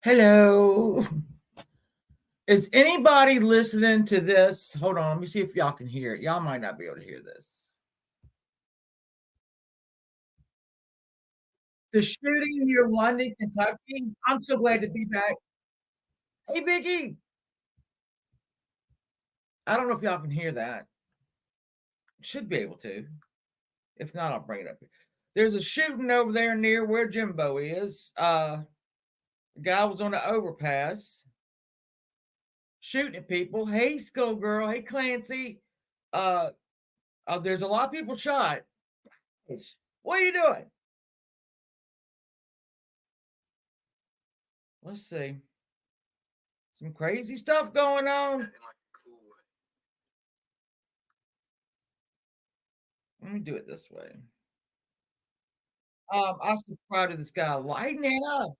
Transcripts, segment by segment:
Hello. Is anybody listening to this? Hold on, let me see if y'all can hear it. Y'all might not be able to hear this. The shooting near London, Kentucky. I'm so glad to be back. Hey, Vicky. I don't know if y'all can hear that. Should be able to. If not, I'll bring it up. There's a shooting over there near where Jimbo is. The guy was on the overpass shooting at people. Hey, Skullgirl. Hey, Clancy. Uh, there's a lot of people shot. What are you doing? Let's see. Some crazy stuff going on. Let me do it this way. I subscribe to this guy, Lighting Up.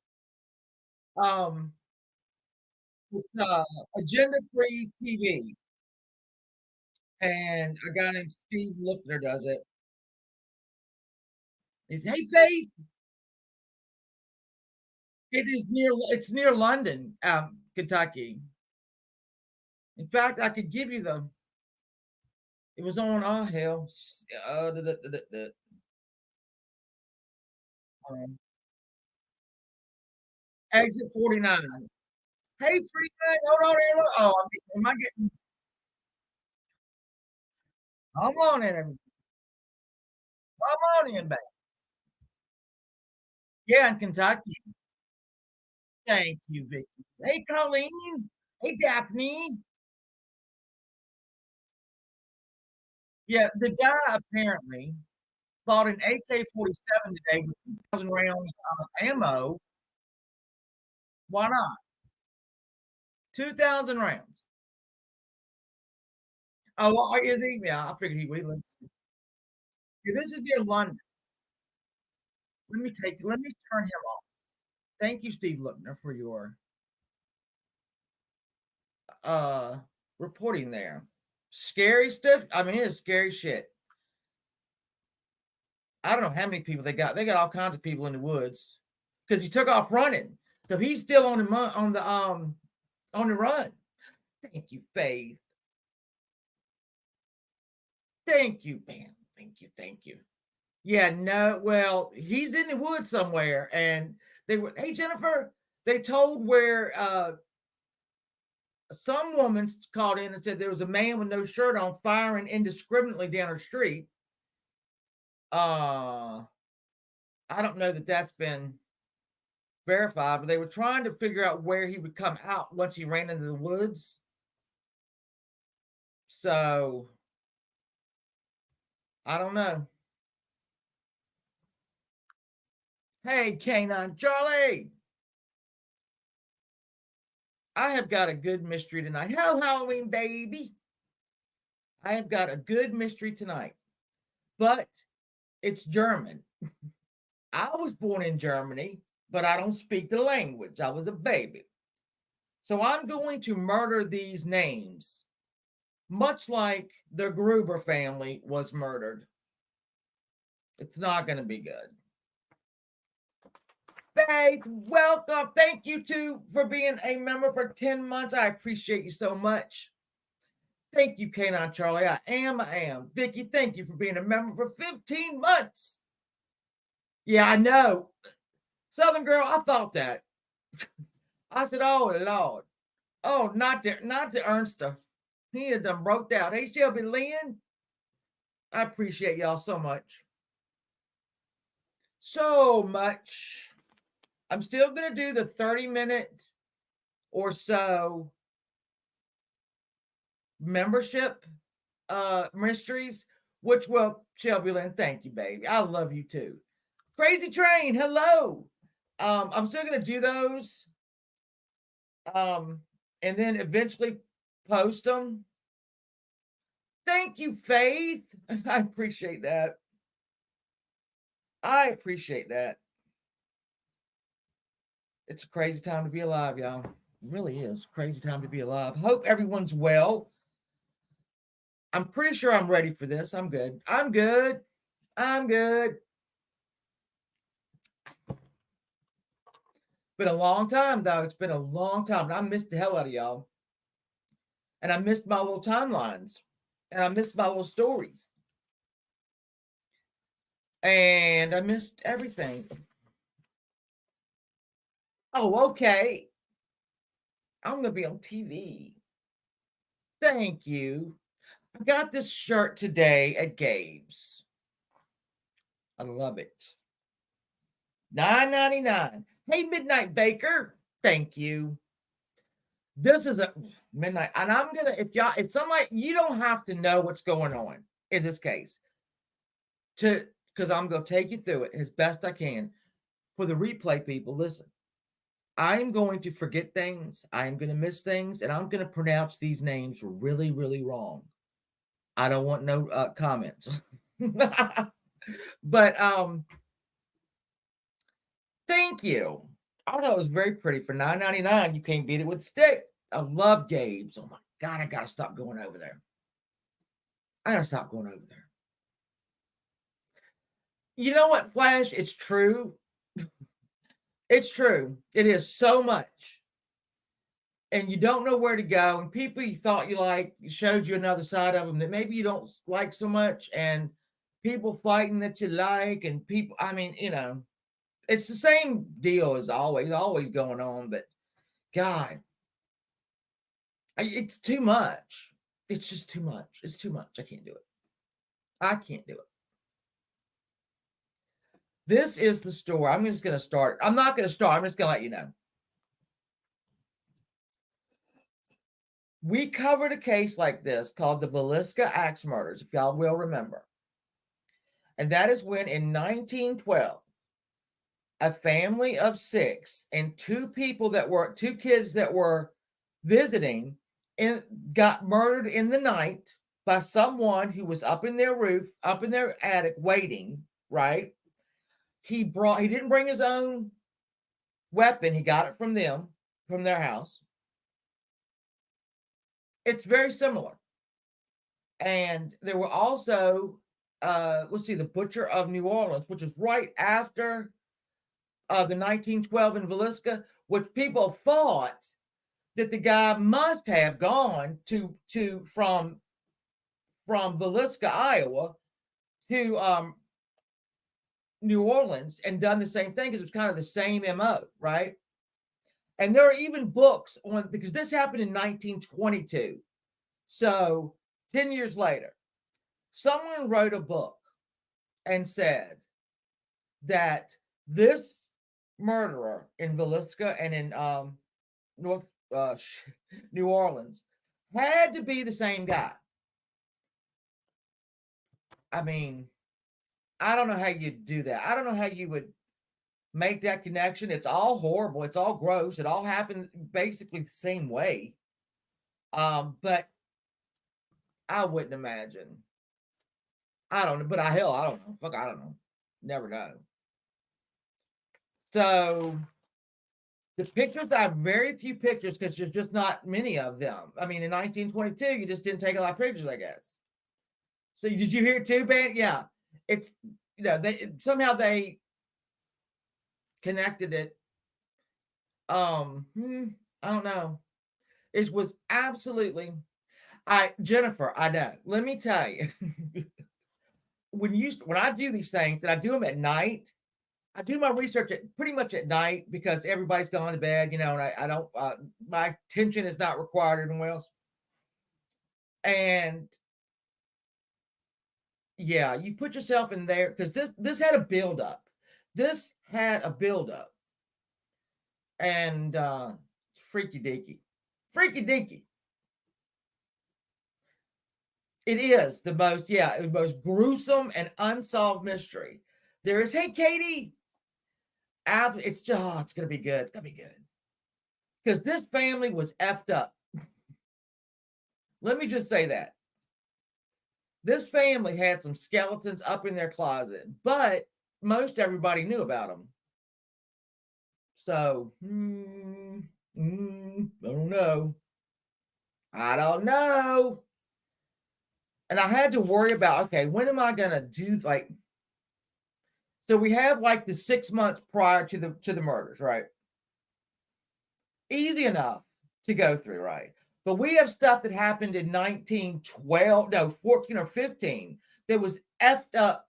Um, it's Agenda Free TV, and a guy named Steve Lookner does it. He's Hey Faith. It's near London, Kentucky. In fact, I could give you the. It was on hell. Um, Exit 49. Hey, Freeman, hold on. Oh, am I getting? Come on in. Come on in, back. Yeah, in Kentucky. Thank you, Vicky. Hey, Colleen. Hey, Daphne. Yeah, the guy apparently bought an AK-47 today with 2,000 rounds of ammo. Why not? 2,000 rounds. Oh, well, is he? Yeah, I figured he would. Yeah, this is near London. Let me turn him off. Thank you, Steve Lookner, for your uh reporting there. Scary stuff. I mean, it is scary shit. I don't know how many people they got. They got all kinds of people in the woods because he took off running. So he's still on the run. Thank you, Faith. Thank you, man. Thank you. Yeah, no, well, he's in the woods somewhere, and they were. Hey, Jennifer, they told where some woman called in and said there was a man with no shirt on firing indiscriminately down her street. I don't know that that's been verified, but they were trying to figure out where he would come out once he ran into the woods. So I don't know. Hey, Canine Charlie, I have got a good mystery tonight. Hello, Halloween, baby. I have got a good mystery tonight, but it's German. I was born in Germany, but I don't speak the language. I was a baby. So I'm going to murder these names, much like the Gruber family was murdered. It's not going to be good. Faith, welcome. Thank you too for being a member for 10 months. I appreciate you so much. Thank you, Canine Charlie. I am. Vicky, thank you for being a member for 15 months. Yeah, I know. Southern girl, I thought that. I said, oh Lord. Oh, not the Ernster. He had done broke out. Hey, Shelby Lynn. I appreciate y'all so much. So much. I'm still gonna do the 30-minute or so membership mysteries, which will Shelby Lynn, thank you, baby. I love you too. Crazy Train, hello. I'm still gonna do those. And then eventually post them. Thank you, Faith. I appreciate that. I appreciate that. It's a crazy time to be alive, y'all. It really is crazy time to be alive. Hope everyone's well. I'm pretty sure I'm ready for this. I'm good. I'm good. I'm good. Been a long time, though. It's been a long time. And I missed the hell out of y'all. And I missed my little timelines. And I missed my little stories. And I missed everything. Oh, okay. I'm going to be on TV. Thank you. I got this shirt today at Gabe's. I love it. $9.99. Hey, Midnight Baker. Thank you. This is a midnight, and I'm gonna if somebody you don't have to know what's going on in this case because I'm gonna take you through it as best I can. For the replay people, listen. I'm going to forget things, I'm gonna miss things, and I'm gonna pronounce these names really, really wrong. I don't want no comments. But thank you. I thought it was very pretty for $9.99. You can't beat it with stick. I love Gabe's. Oh my God, I gotta stop going over there. I gotta stop going over there. You know what, Flash? It's true. It's true. It is so much. And you don't know where to go. And people you thought you liked showed you another side of them that maybe you don't like so much. And people fighting that you like. And people, I mean, it's the same deal as always going on. But God, it's too much. It's just too much. It's too much. I can't do it. I can't do it. This is the story. I'm just going to start. I'm not going to start. I'm just going to let you know. We covered a case like this called the Villisca Axe Murders, if y'all will remember. And that is when in 1912, a family of 6 and two kids that were visiting got murdered in the night by someone who was up in their attic waiting, right? He didn't bring his own weapon. He got it from them, from their house. It's very similar. And there were also, the Butcher of New Orleans, which is right after the 1912 in Villisca, which people thought that the guy must have gone from Villisca, Iowa, to New Orleans and done the same thing because it was kind of the same MO, right? And there are even books on, because this happened in 1922. So 10 years later, someone wrote a book and said that this murderer in Villisca and in North New Orleans had to be the same guy. I mean, I don't know how you'd do that. I don't know how you would make that connection. It's all horrible. It's all gross. It all happened basically the same way. But I wouldn't imagine. I don't know. But I don't know. Fuck, I don't know. Never know. So the pictures, I have very few pictures because there's just not many of them. I mean, in 1922, you just didn't take a lot of pictures, I guess. So did you hear it too, Ben? Yeah. It's, they somehow they connected it. I don't know. It was absolutely, Jennifer, I know. Let me tell you, when I do these things, and I do them at night, I do my research pretty much at night because everybody's gone to bed, and I don't, my attention is not required anywhere else. And yeah, you put yourself in there because this had a buildup. This had a buildup. And freaky deaky. It is the most gruesome and unsolved mystery. There is, hey, Katie. It's gonna be good. It's gonna be good. Because this family was effed up. Let me just say that. This family had some skeletons up in their closet, but most everybody knew about them. So, I don't know. And I had to worry about, okay, when am I going to do, so we have the 6 months prior to the murders, right? Easy enough to go through, right? But we have stuff that happened in 1912, no, 14 or 15 that was effed up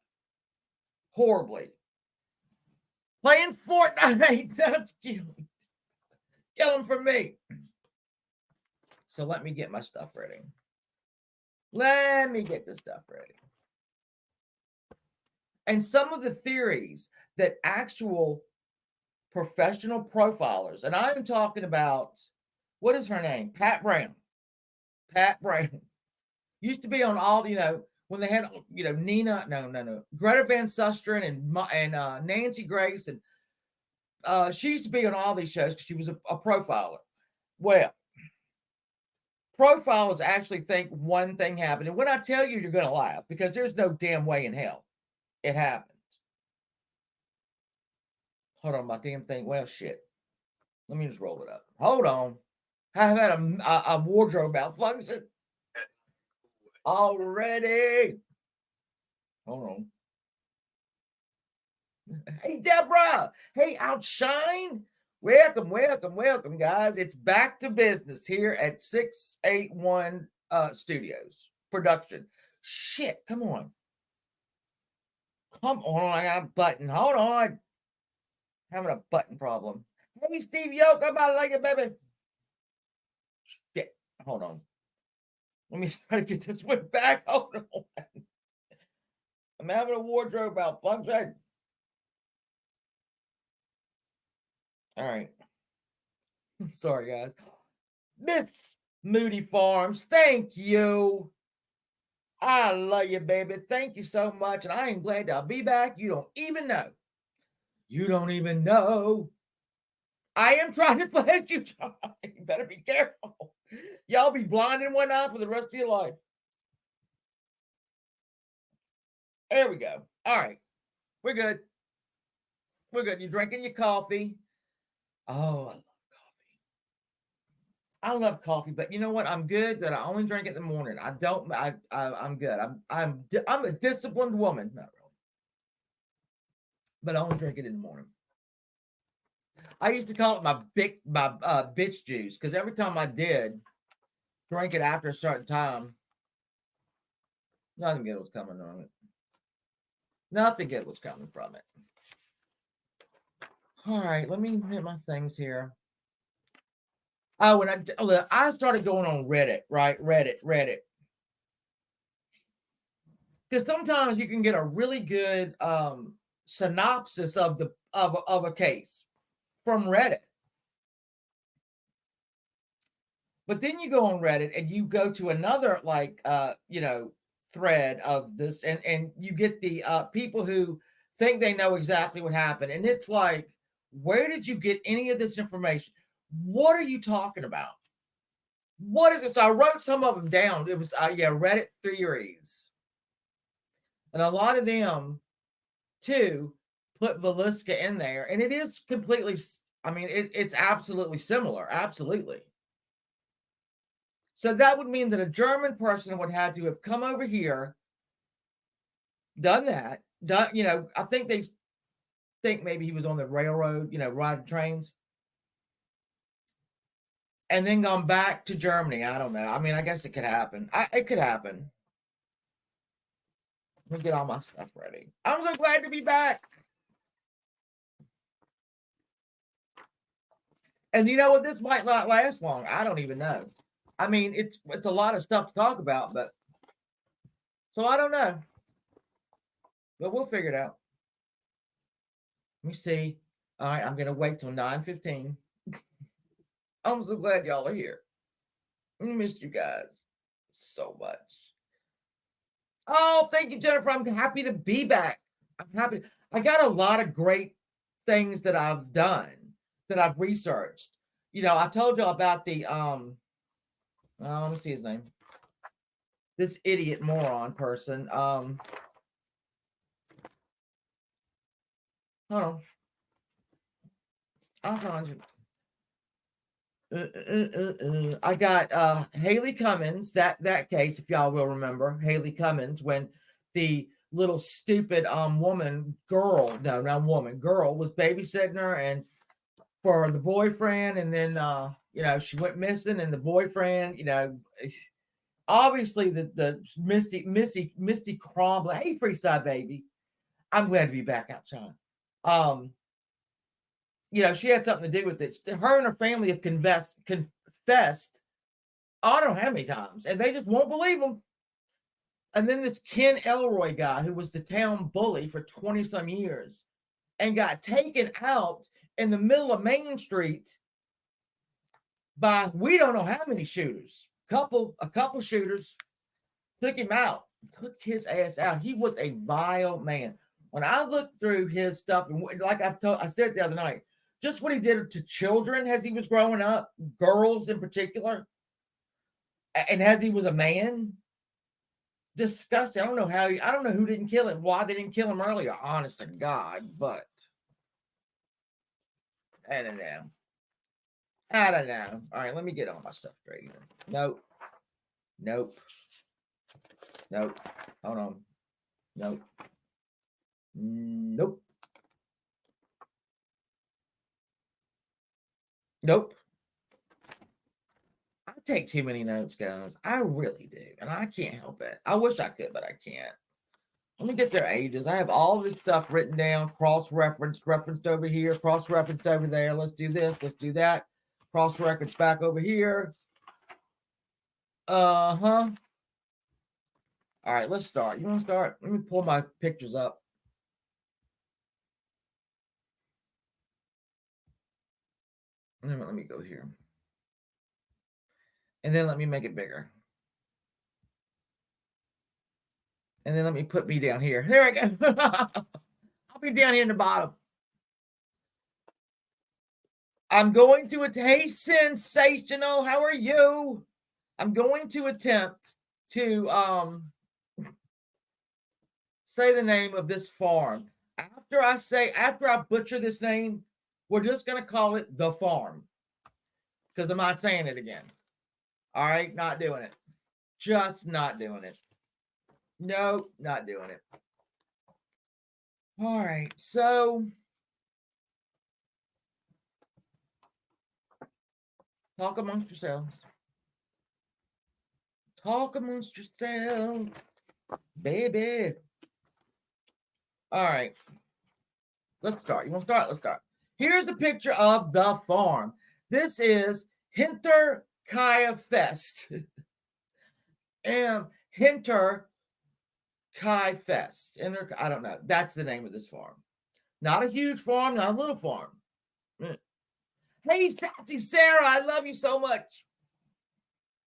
horribly. Playing Fortnite, that's cute. Kill them for me. So let me get my stuff ready. Let me get this stuff ready. And some of the theories that actual professional profilers, and I'm talking about, what is her name? Pat Brown. Pat Brown. Used to be on all, when they had, Nina, no, Greta Van Susteren and Nancy Grace. And she used to be on all these shows because she was a profiler. Well, profilers actually think one thing happened. And when I tell you, you're going to laugh because there's no damn way in hell it happened. Hold on, my damn thing. Well, shit. Let me just roll it up. Hold on. I've had a wardrobe malfunction already. Hold on. Hey, Deborah. Hey, Outshine. Welcome, guys. It's back to business here at 681 Studios production. Shit, come on. I got a button. Hold on. Having a button problem. Hey, Steve Yoke, I'm about to like it, baby. Shit, hold on. Let me try to get this one back. Hold on. I'm having a wardrobe malfunction. All right. Sorry, guys. Miss Moody Farms, thank you. I love you, baby. Thank you so much. And I am glad I'll be back. You don't even know. You don't even know. I am trying to flash you, Charlie. You better be careful. Y'all be blind in one eye for the rest of your life. There we go. All right. We're good. We're good. You're drinking your coffee. Oh, I love coffee, but you know what? I'm good that I only drink it in the morning. I'm good. I'm a disciplined woman. Not really. But I only drink it in the morning. I used to call it my bitch juice because every time I did drink it after a certain time, nothing good was coming from it. Nothing good was coming from it. All right, let me hit my things here. Oh, and I started going on Reddit, right? Reddit. Because sometimes you can get a really good synopsis of a case from Reddit. But then you go on Reddit and you go to another thread of this, and you get the people who think they know exactly what happened. And it's like, where did you get any of this information? What are you talking about? What is it? So I wrote some of them down. It was Reddit theories. And a lot of them too put Velisca in there. And it is completely, it's absolutely similar. Absolutely. So that would mean that a German person would have to have come over here, done that, I think they think maybe he was on the railroad, riding trains, and then gone back to Germany. I don't know. I guess it could happen. It could happen. Let me get all my stuff ready. I'm so glad to be back. And you know what? This might not last long. I don't even know. It's a lot of stuff to talk about, but so I don't know. But we'll figure it out. Let me see. All right, I'm gonna wait till 9:15. I'm so glad y'all are here. I missed you guys so much. Oh, thank you, Jennifer. I'm happy to be back. I'm happy. I got a lot of great things that I've done, that I've researched. I told you about the let me see his name. This idiot moron person. Hold on. I'll find you. I got Haley Cummins, that case, if y'all will remember, Haley Cummins, when the little stupid girl was babysitting her, and for the boyfriend, and then she went missing, and the boyfriend, obviously the Misty Cromwell. Hey, Freeside baby, I'm glad to be back outside. She had something to do with it. Her and her family have confessed. I don't know how many times, and they just won't believe them. And then this Ken Elroy guy, who was the town bully for 20 some years, and got taken out in the middle of Main Street by we don't know how many shooters. A couple shooters took him out, took his ass out. He was a vile man. When I looked through his stuff, and like I said the other night, just what he did to children as he was growing up, girls in particular, and as he was a man, disgusting. I don't know who didn't kill him, why they didn't kill him earlier, honest to God, but I don't know. All right, let me get all my stuff straight here. Nope. Hold on. Nope. I take too many notes, guys. I really do, and I can't help it. I wish I could, but I can't. Let me get their ages. I have all this stuff written down, cross-referenced, referenced over here, cross-referenced over there. Let's do this. Let's do that. Cross-reference back over here. All right, let's start. You want to start? Let me pull my pictures up. And then let me go here. And then let me make it bigger. And then let me put me down here. Here I go. I'll be down here in the bottom. I'm going to hey, sensational. How are you? I'm going to attempt to say the name of this farm. After I butcher this name, we're just going to call it The Farm. Because I'm not saying it again. All right, not doing it. Just not doing it. No, not doing it. All right, so talk amongst yourselves. Talk amongst yourselves, baby. All right, let's start. You want to start? Let's start. Here's the picture of the farm. This is Hinterkaifect. And Hinterkaifect. I don't know. That's the name of this farm. Not a huge farm, not a little farm. Hey, Sassy Sarah, I love you so much.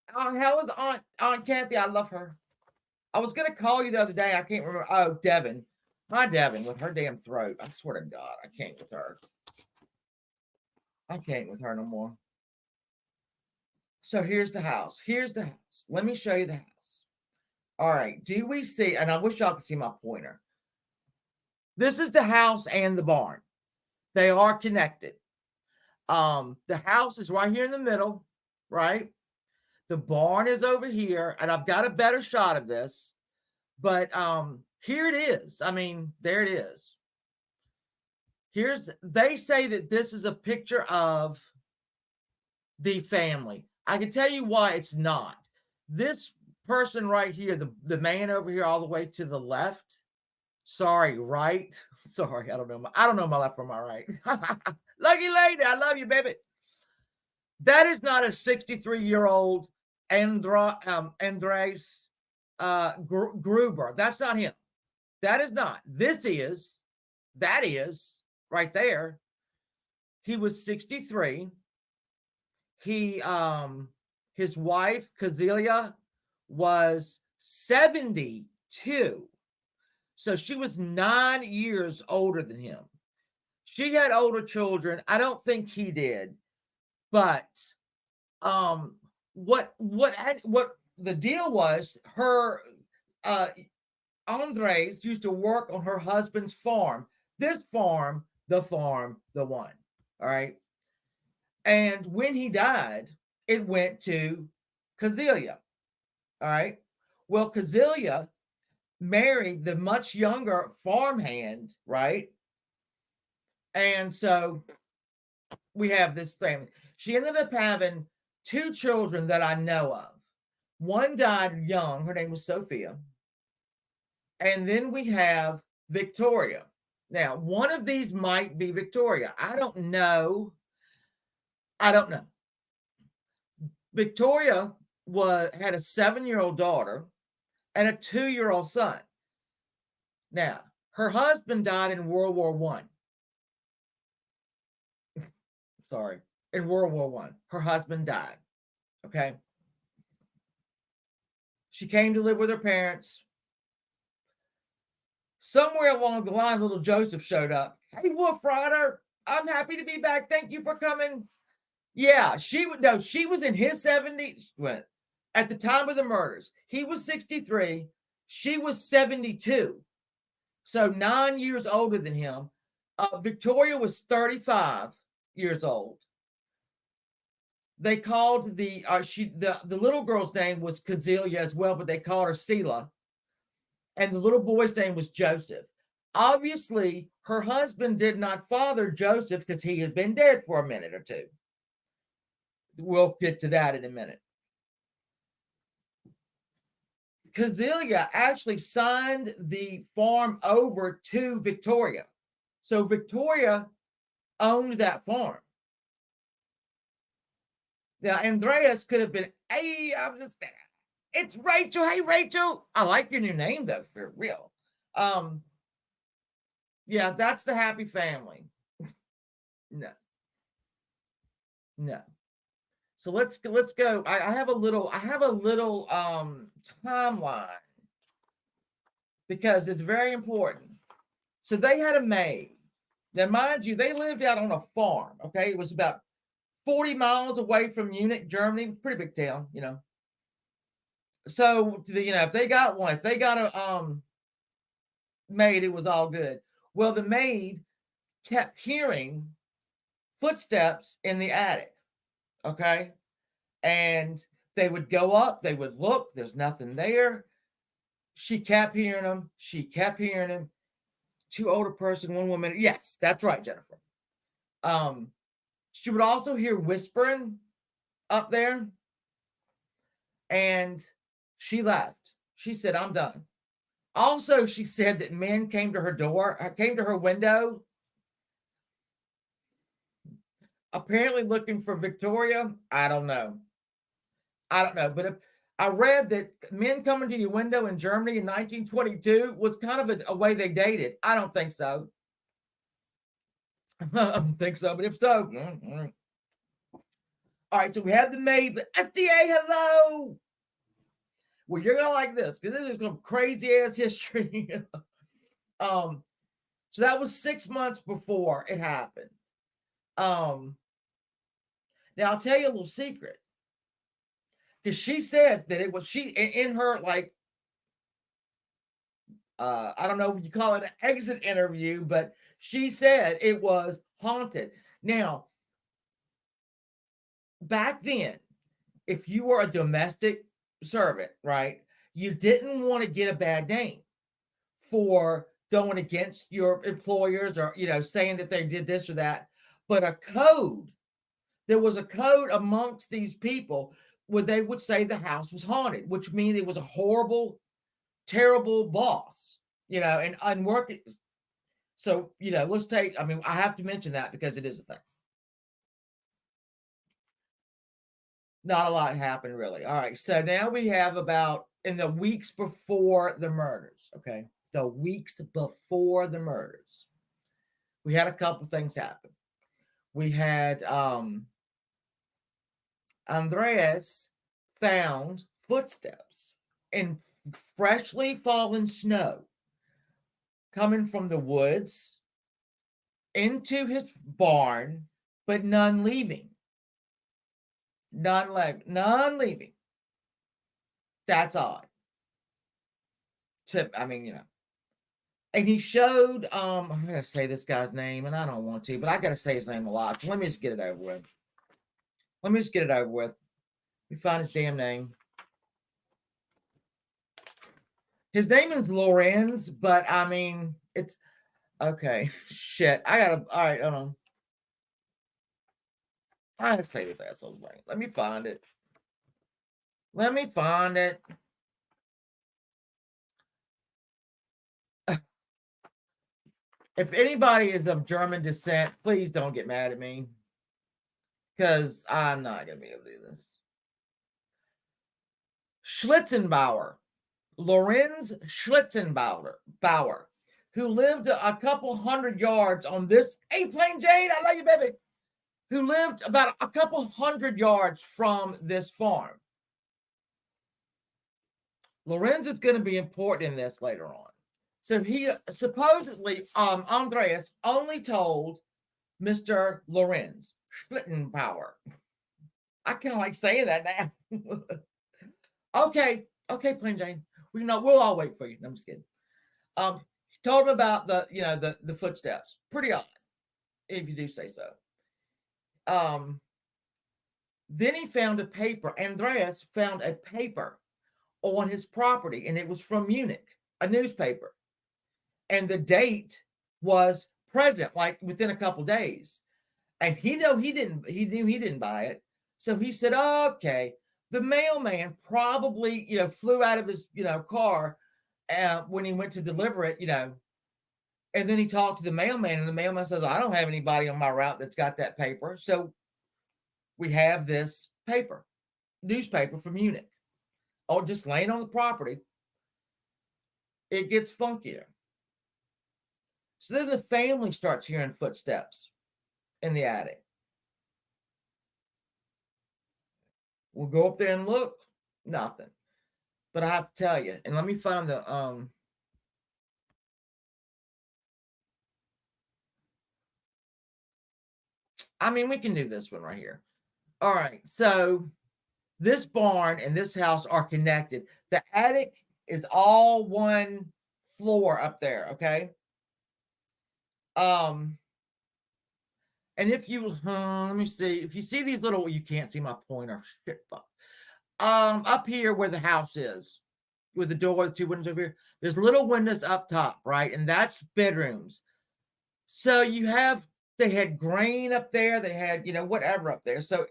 How is Aunt Kathy? I love her. I was going to call you the other day. I can't remember. Oh, Devin. Hi, Devin, with her damn throat. I swear to God, I can't with her. I can't with her no more. So here's the house. Let me show you the house. All right. Do we see? And I wish y'all could see my pointer. This is the house and the barn. They are connected. The house is right here in the middle, right? The barn is over here, and I've got a better shot of this, but here it is. I mean, there it is. They say that this is a picture of the family. I can tell you why it's not. This person right here, the man over here all the way to the left, right. Sorry, I don't know my left from my right. Lucky lady, I love you, baby. That is not a 63-year-old Andres Gruber. That's not him. That is not. That is right there. He was 63. His wife, Kazelia, was 72. So she was 9 years older than him. She had older children. I don't think he did. But what the deal was, her Andres used to work on her husband's farm. This farm, the one. All right. And when he died, it went to Kazelia. All right. Well, Kazelia married the much younger farmhand, right? And so we have this family. She ended up having 2 children that I know of. One died young. Her name was Sophia. And then we have Victoria. Now, one of these might be Victoria. I don't know. I don't know. Victoria had a 7-year-old daughter and a 2-year-old son. Now, her husband died in World War One. Sorry, in World War One. Her husband died. Okay. She came to live with her parents. Somewhere along the line, little Joseph showed up. Hey, Wolf Rider, I'm happy to be back. Thank you for coming. Yeah, she was in his 70s at the time of the murders. He was 63. She was 72. So 9 years older than him. Victoria was 35 years old. They called the little girl's name was Kazelia as well, but they called her Sela. And the little boy's name was Joseph. Obviously, her husband did not father Joseph because he had been dead for a minute or two. We'll get to that in a minute. Kazelia actually signed the farm over to Victoria. So Victoria owned that farm. Now, Andreas could have been, hey, it's Rachel. Hey, Rachel. I like your new name, though, for real. Yeah, that's the happy family. No. So let's go. I have a little timeline because it's very important. So they had a maid. Now, mind you, they lived out on a farm. Okay, it was about 40 miles away from Munich, Germany. Pretty big town, you know. So if they got a maid, it was all good. Well, the maid kept hearing footsteps in the attic. Okay. And they would go up, they would look, there's nothing there. She kept hearing them. 2 older person, 1 woman. Yes, that's right, Jennifer. She would also hear whispering up there. And she left. She said, I'm done. Also, she said that men came to her window, apparently looking for Victoria. I don't know. But I read that men coming to your window in Germany in 1922 was kind of a way they dated. I don't think so. I don't think so, but if so, all right. So we have the maids. SDA, hello. Well, you're gonna like this because this is some crazy ass history. So that was 6 months before it happened. Now I'll tell you a little secret. Because she said that it was she in her I don't know what you call it, an exit interview, but she said it was haunted. Now, back then, if you were a domestic servant, right, you didn't want to get a bad name for going against your employers or saying that they did this or that. But there was a code amongst these people where they would say the house was haunted, which means it was a horrible, terrible boss, and unworking. So, I have to mention that because it is a thing. Not a lot happened really. All right. So now we have about in the weeks before the murders. Okay. The weeks before the murders, we had a couple things happen. We had Andreas found footsteps in freshly fallen snow coming from the woods into his barn, but none leaving. None leaving. That's odd. And he showed, I'm going to say this guy's name, and I don't want to, but I got to say his name a lot. So let me just get it over with. Let me find his damn name. His name is Lorenz, but it's okay. Shit. All right, hold on. I say this asshole name. Let me find it. Let me find it. If anybody is of German descent, please don't get mad at me because I'm not going to be able to do this. Schlitzenbauer, Lorenz Schlitzenbauer, who lived a couple hundred yards on this. Hey, Plain Jade, I love you, baby. Who lived about a couple hundred yards from this farm. Lorenz is going to be important in this later on. So he supposedly, Andreas only told Mr. Lorenz Schlittenbauer. I kind of like saying that now. Okay, Plain Jane. We'll all wait for you. No, I'm just kidding. He told him about the footsteps. Pretty odd, if you do say so. Then he found a paper. Andreas found a paper on his property, and it was from Munich, a newspaper. And the date was present, like within a couple days. And he knew he didn't buy it. So he said, okay, the mailman probably, flew out of his, car when he went to deliver it, and then he talked to the mailman, and the mailman says, I don't have anybody on my route that's got that paper. So we have this newspaper from Munich, just laying on the property. It gets funkier. So then the family starts hearing footsteps in the attic. We'll go up there and look. Nothing. But I have to tell you, and let me find the we can do this one right here. All right. So this barn and this house are connected. The attic is all one floor up there, okay? And if you let me see, if you see these little, you can't see my pointer. Shit, fuck. Up here where the house is, with the door, the two windows over here, there's little windows up top, right? And that's bedrooms. So they had grain up there, they had, whatever up there. So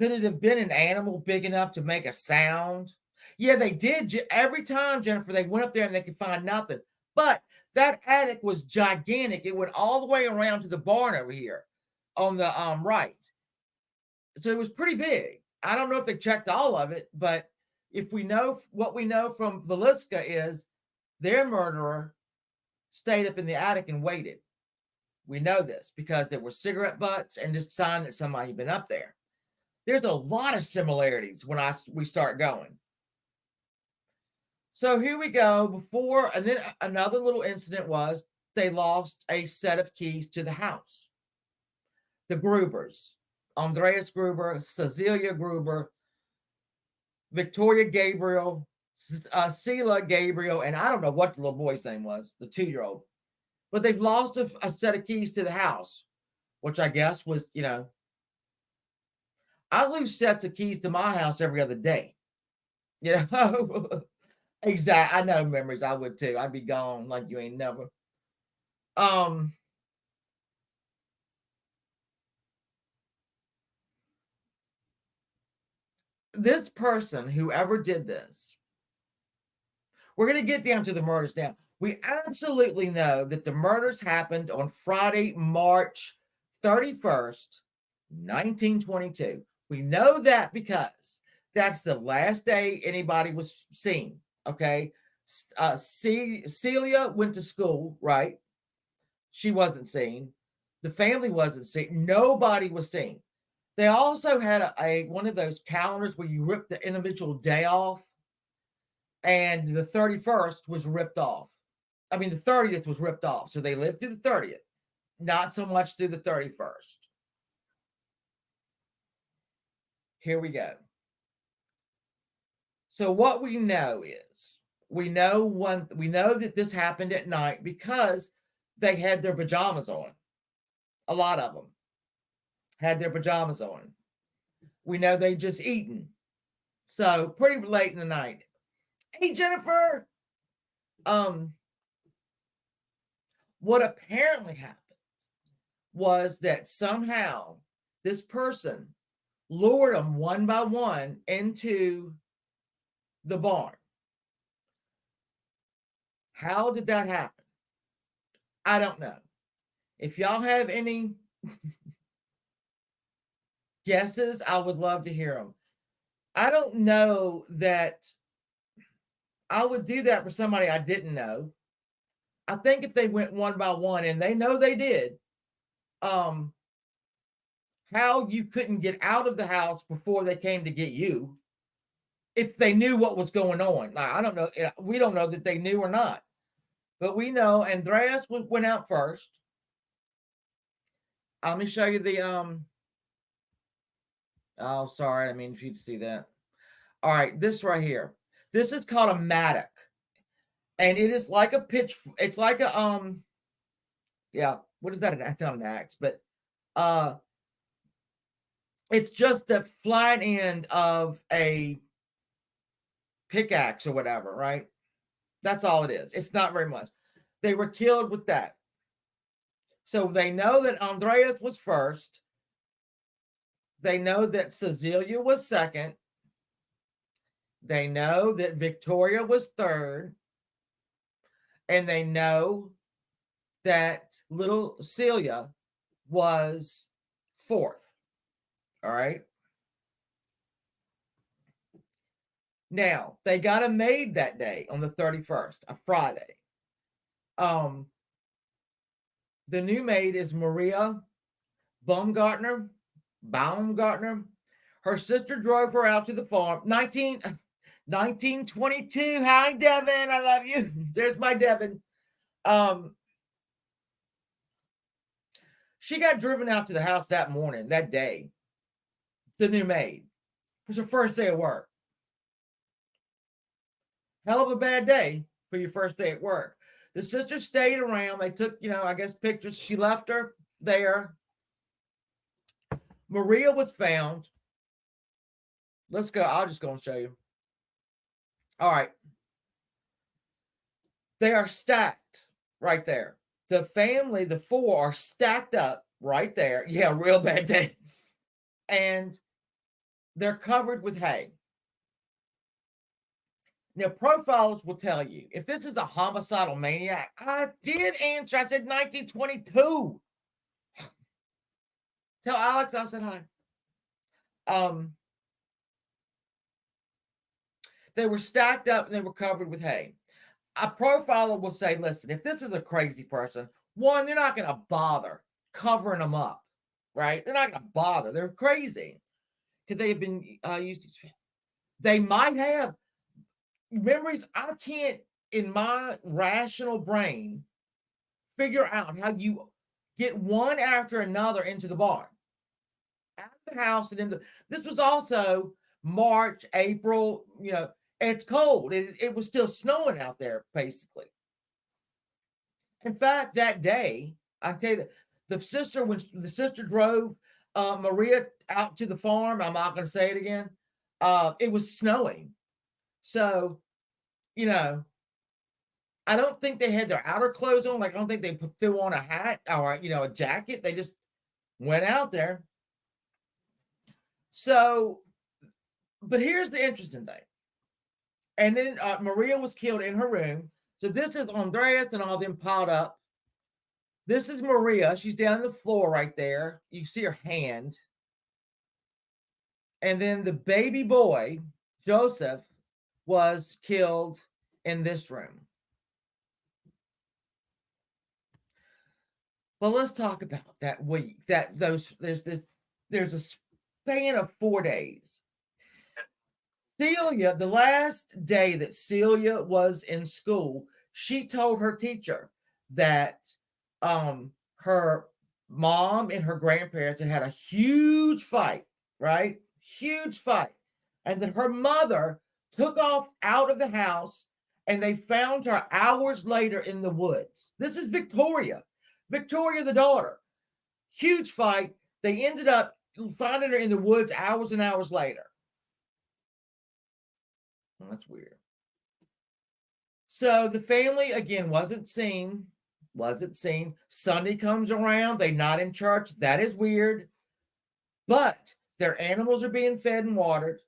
could it have been an animal big enough to make a sound? Yeah, they did. Every time, Jennifer, they went up there and they could find nothing. But that attic was gigantic. It went all the way around to the barn over here on the right. So it was pretty big. I don't know if they checked all of it, but if we know what we know from Velisca is their murderer stayed up in the attic and waited. We know this because there were cigarette butts and just sign that somebody had been up there. There's a lot of similarities when we start going. So here we go. And then another little incident was they lost a set of keys to the house. The Grubers, Andreas Gruber, Cecilia Gruber, Victoria Gabriel, Sheila Gabriel, and I don't know what the little boy's name was, the 2-year-old. But they've lost a set of keys to the house, which I guess was, I lose sets of keys to my house every other day. Exactly. I know memories. I would too. I'd be gone like you ain't never. This person, whoever did this, we're going to get down to the murders now. We absolutely know that the murders happened on Friday, March 31st, 1922. We know that because that's the last day anybody was seen, okay? Celia went to school, right? She wasn't seen. The family wasn't seen. Nobody was seen. They also had one of those calendars where you rip the individual day off, and the 31st was ripped off. I mean, the 30th was ripped off. So they lived through the 30th, not so much through the 31st. Here we go. So what we know is we know that this happened at night because they had their pajamas on. A lot of them had their pajamas on. We know they just eaten. So pretty late in the night. Hey, Jennifer. What apparently happened was that somehow this person lured them one by one into the barn. How did that happen? I don't know. If y'all have any guesses, I would love to hear them. I don't know that I would do that for somebody I didn't know. I think if they went one by one, and they know they did, how you couldn't get out of the house before they came to get you, if they knew what was going on. Now, I don't know. We don't know that they knew or not, but we know Andreas went out first. Let me show you the oh, sorry, I mean for you to see that. All right, this right here. This is called a mattock, and it is like a pitch. It's like a yeah. What is that? Not an axe, but it's just the flat end of a pickaxe or whatever, right? That's all it is. It's not very much. They were killed with that. So they know that Andreas was first. They know that Cecilia was second. They know that Victoria was third. And they know that little Celia was fourth. All right. Now, they got a maid that day on the 31st, a Friday. The new maid is Maria Baumgartner. Her sister drove her out to the farm. 1922. Hi, Devin. I love you. There's my Devin. She got driven out to the house that morning, that day. The new maid. It was her first day of work. Hell of a bad day for your first day at work. The sister stayed around. They took, I guess pictures. She left her there. Maria was found. Let's go. I'll just go and show you. All right. They are stacked right there. The family, the four, are stacked up right there. Yeah, real bad day. And they're covered with hay. Now, profiles will tell you if this is a homicidal maniac. I did answer. I said 1922. Tell Alex I said hi. They were stacked up and they were covered with hay. A profiler will say, listen, if this is a crazy person, one, they're not going to bother covering them up, right? They're not going to bother. They're crazy because they have been used to. They might have memories. I can't, in my rational brain, figure out how you get one after another into the barn, out of the house, and into. This was also March, April. It's cold. It was still snowing out there, basically. In fact, that day, I tell you that when the sister drove Maria out to the farm, I'm not going to say it again. It was snowing, so I don't think they had their outer clothes on. Like I don't think they threw on a hat or a jacket. They just went out there. So, but here's the interesting thing. And then Maria was killed in her room. So this is Andreas and all them piled up. This is Maria. She's down on the floor right there. You can see her hand. And then the baby boy, Joseph, was killed in this room. Well, let's talk about that week. There's a span of 4 days. Celia, the last day that Celia was in school, she told her teacher that her mom and her grandparents had a huge fight, right? Huge fight. And that her mother took off out of the house and they found her hours later in the woods. This is Victoria, the daughter. Huge fight. They ended up finding her in the woods hours and hours later. Well, that's weird. So the family, again, wasn't seen. Sunday comes around. They're not in church. That is weird. but their animals are being fed and watered.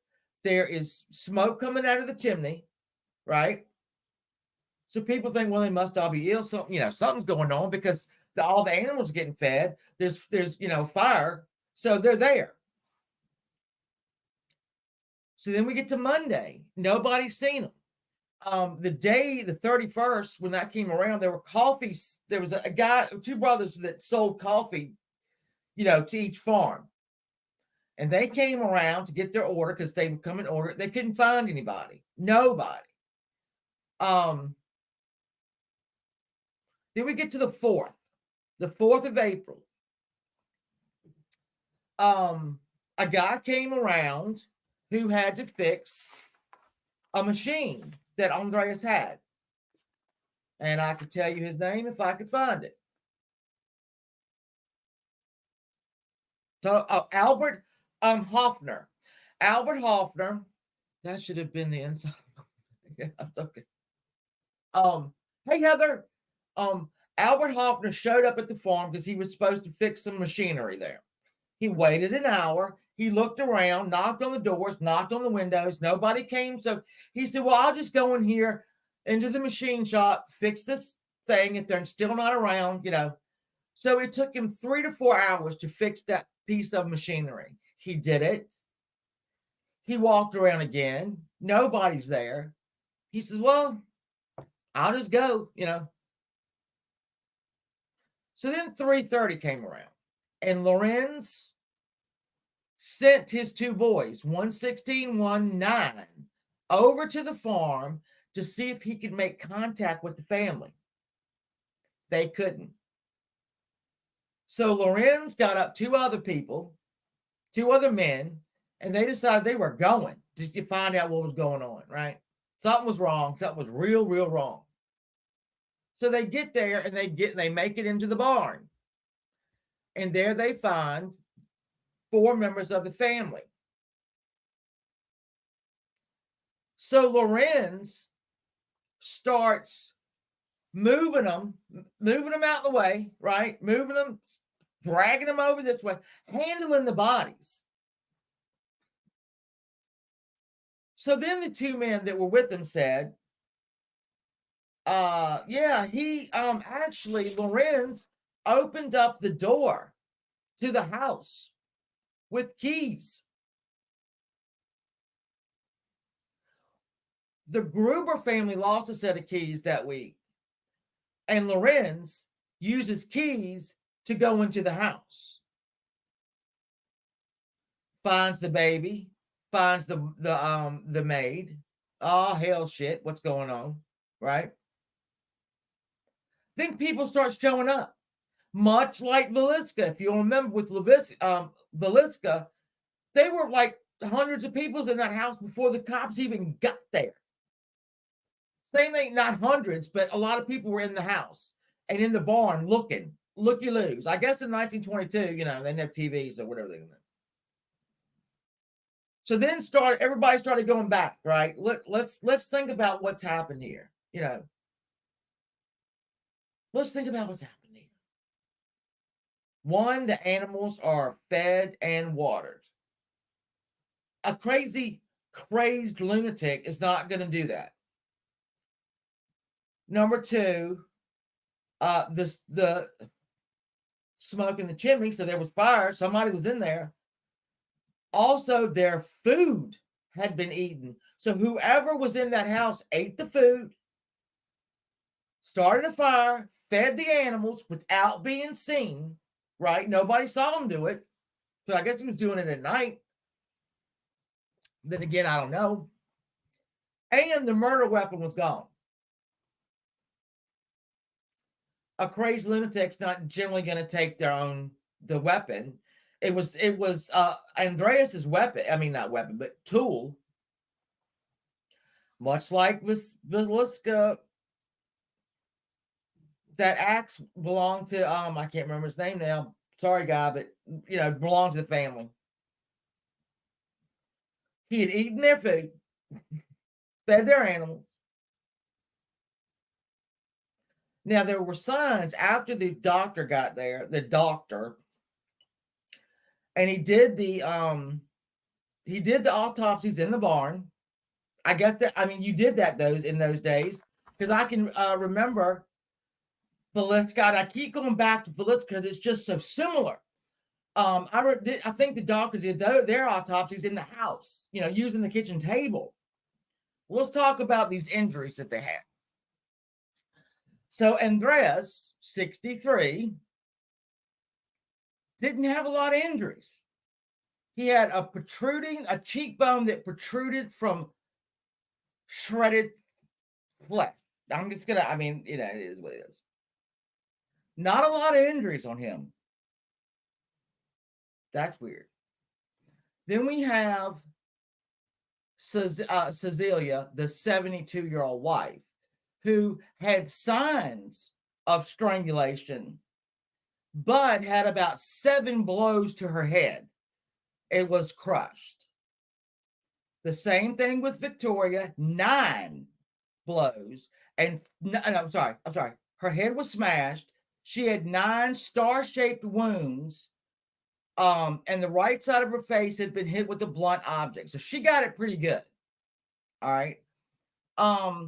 There is smoke coming out of the chimney, right? So people think, well, they must all be ill. So, something's going on because all the animals are getting fed. There's fire. So they're there. So then we get to Monday. Nobody's seen them. The day, the 31st, when that came around, there were coffees. There was a guy, two brothers that sold coffee, to each farm. And they came around to get their order because they would come and order it. They couldn't find anybody. Nobody. Then we get to the 4th of April. A guy came around who had to fix a machine that Andreas had. And I could tell you his name if I could find it. So, Albert Hoffner. Albert Hoffner. That should have been the inside. Yeah, that's okay. Hey, Heather. Albert Hoffner showed up at the farm because he was supposed to fix some machinery there. He waited an hour. He looked around, knocked on the doors, knocked on the windows. Nobody came. So he said, well, I'll just go in here into the machine shop, fix this thing if they're still not around, So it took him 3 to 4 hours to fix that piece of machinery. He did it. He walked around again. Nobody's there. He says, well, I'll just go, So then 3:30 came around. And Lorenz sent his two boys, 116, 19, over to the farm to see if he could make contact with the family. They couldn't. So Lorenz got up two other men, and they decided they were going just to find out what was going on, right? Something was wrong. Something was real, real wrong. So they get there and they make it into the barn. And there they find 4 members of the family. So Lorenz starts moving them out of the way, right? Moving them, dragging them over this way, handling the bodies. So then the 2 men that were with him said, actually, Lorenz opened up the door to the house with keys. The Gruber family lost a set of keys that week, and Lorenz uses keys to go into the house. Finds the baby, finds the maid. Oh, hell shit, what's going on, right? Then people start showing up, much like Villisca. If you remember with Villisca, they were like hundreds of people in that house before the cops even got there. Same thing, not hundreds, but a lot of people were in the house and in the barn looky-loos. I guess in 1922, they didn't have TVs or whatever they did. So then everybody started going back, right? Let's think about what's happened here, Let's think about what's happened here. 1, the animals are fed and watered. A crazed lunatic is not going to do that. Number 2, the smoke in the chimney, so there was fire. Somebody was in there. Also, their food had been eaten. So whoever was in that house ate the food, started a fire, fed the animals without being seen, right? Nobody saw him do it. So I guess he was doing it at night. Then again, I don't know. And the murder weapon was gone. A crazed lunatic's not generally going to take the weapon. It was Andreas's weapon. I mean, not weapon, but tool. Much like Villisca, that axe belonged to I can't remember his name now. Sorry, guy, but belonged to the family. He had eaten their food, fed their animals. Now, there were signs after the doctor got there. The doctor And he did the autopsies in the barn. I guess that, I mean, you did that in those days, because I can remember Feliska. I keep going back to Feliska because it's just so similar. I think the doctor did their autopsies in the house, using the kitchen table. Let's talk about these injuries that they had. So Andreas, 63, didn't have a lot of injuries. He had a cheekbone that protruded from shredded flesh. I'm just gonna, it is what it is. Not a lot of injuries on him. That's weird. Then we have Cecilia, the 72-year-old wife, who had signs of strangulation, but had about 7 blows to her head. It was crushed. The same thing with Victoria, 9 blows. And I'm sorry. Her head was smashed. She had 9 star-shaped wounds. And the right side of her face had been hit with a blunt object. So she got it pretty good. All right.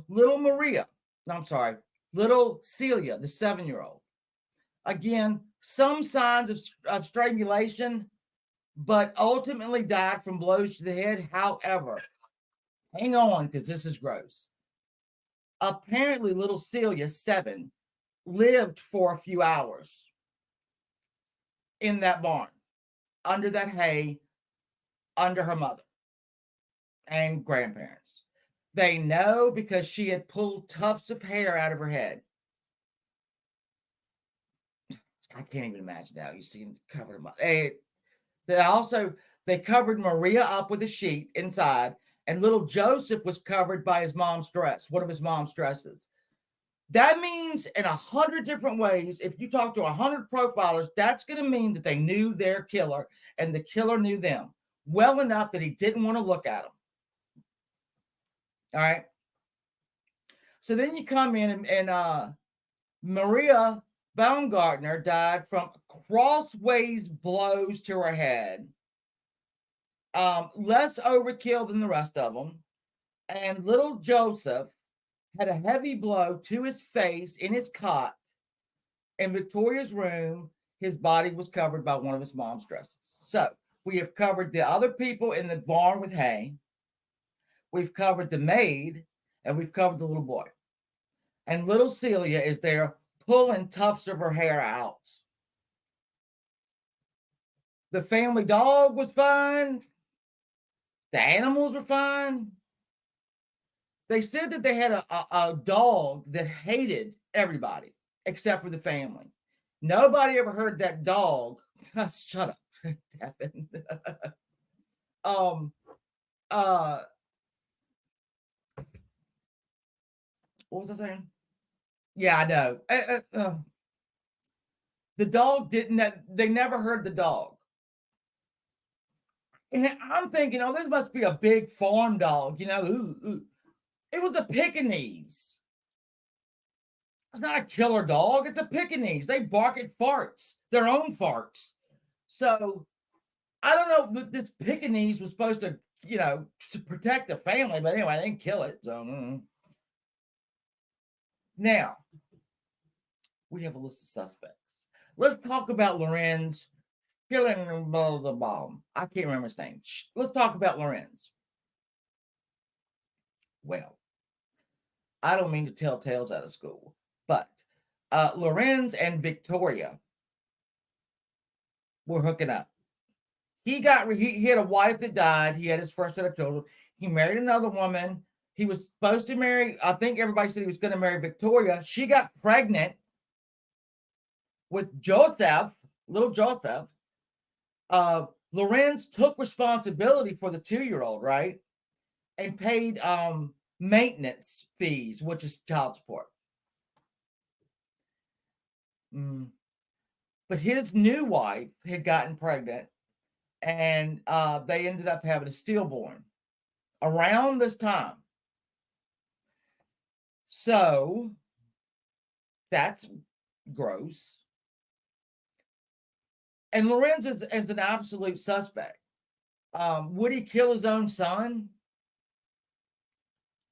Little Celia, the 7-year-old. Again, some signs of strangulation, but ultimately died from blows to the head. However, hang on, because this is gross. Apparently, little Celia, 7, lived for a few hours in that barn, under that hay, under her mother and grandparents. They know because she had pulled tufts of hair out of her head. I can't even imagine that. You see, covered them up. They covered Maria up with a sheet inside, and little Joseph was covered by his mom's dress, one of his mom's dresses. That means in 100 different ways, if you talk to 100 profilers, that's going to mean that they knew their killer and the killer knew them well enough that he didn't want to look at them. All right. So then you come in and Maria Baumgartner died from crossways blows to her head. Less overkill than the rest of them. And little Joseph had a heavy blow to his face in his cot in Victoria's room. His body was covered by one of his mom's dresses. So we have covered the other people in the barn with hay. We've covered the maid, and we've covered the little boy. And little Celia is there pulling tufts of her hair out. The family dog was fine. The animals were fine. They said that they had a dog that hated everybody except for the family. Nobody ever heard that dog. Shut up, Devin. What was I saying? Yeah, I know. The dog didn't. They never heard the dog. And I'm thinking, oh, this must be a big farm dog, Ooh. It was a Pekingese. It's not a killer dog. It's a Pekingese. They bark at farts, their own farts. So I don't know if this Pekingese was supposed to, to protect the family, but anyway, they didn't kill it. So now we have a list of suspects. Let's talk about Lorenz killing the bomb. I can't remember his name. Let's talk about Lorenz. Well, I don't mean to tell tales out of school, but Lorenz and Victoria were hooking up. He had a wife that died. He had his first set of children. He married another woman. He was supposed to marry, I think everybody said he was going to marry Victoria. She got pregnant with Joseph, little Joseph. Lorenz took responsibility for the 2-year-old, right? And paid maintenance fees, which is child support. But his new wife had gotten pregnant, and they ended up having a stillborn around this time. So that's gross. And Lorenz is an absolute suspect. Would he kill his own son?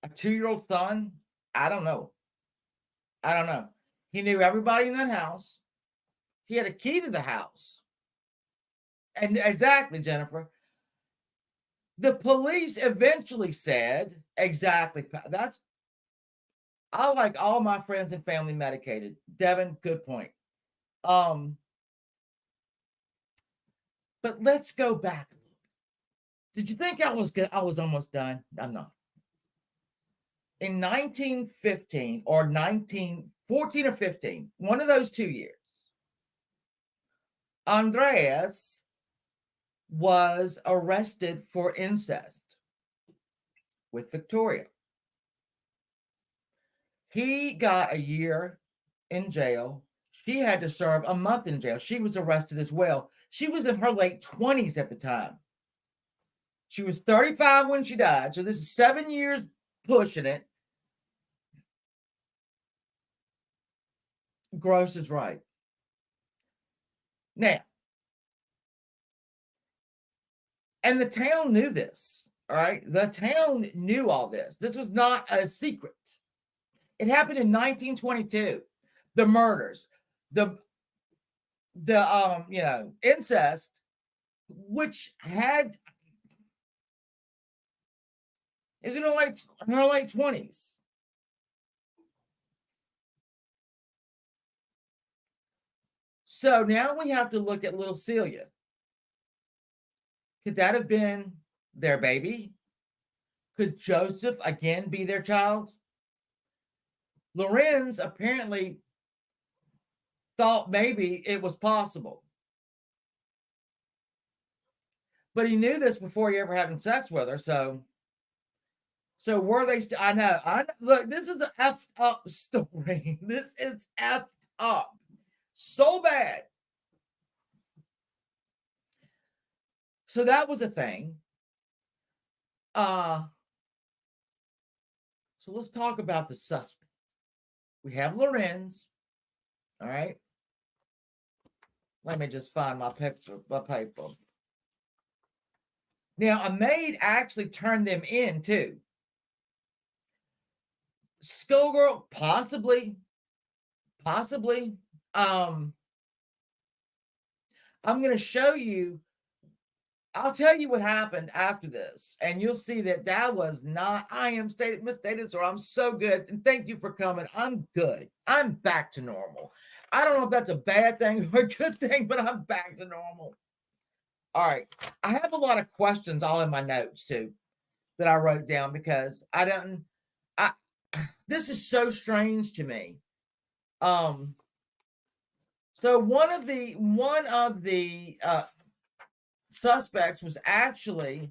A 2-year-old son? I don't know. I don't know. He knew everybody in that house. He had a key to the house. And exactly, Jennifer. The police eventually said, exactly, I like all my friends and family medicated. Devin, good point. But let's go back a little bit. Did you think I was almost done? I'm not. In 1915 or 1914 or 15, one of those 2 years, Andreas was arrested for incest with Victoria. He got a year in jail. She had to serve a month in jail. She was arrested as well. She was in her late 20s at the time. She was 35 when she died. So this is 7 years pushing it. Gross is right. Now, and the town knew this, all right? The town knew all this. This was not a secret. It happened in 1922. The murders, the incest, which is in her late 20s. So now we have to look at little Celia. Could that have been their baby? Could Joseph again be their child? Lorenz apparently thought maybe it was possible. But he knew this before he ever having sex with her. So were they still? I know. Look, this is an effed up story. This is effed up. So bad. So that was a thing. So let's talk about the suspect. We have Lorenz. All right. Let me just find my paper. Now, a maid actually turned them in too. Schoolgirl, possibly. I'm going to show you. I'll tell you what happened after this, and you'll see that was not. I am misstated, so I'm so good. And thank you for coming. I'm good. I'm back to normal. I don't know if that's a bad thing or a good thing, but I'm back to normal. All right. I have a lot of questions all in my notes too that I wrote down because this is so strange to me. So one of the suspects was actually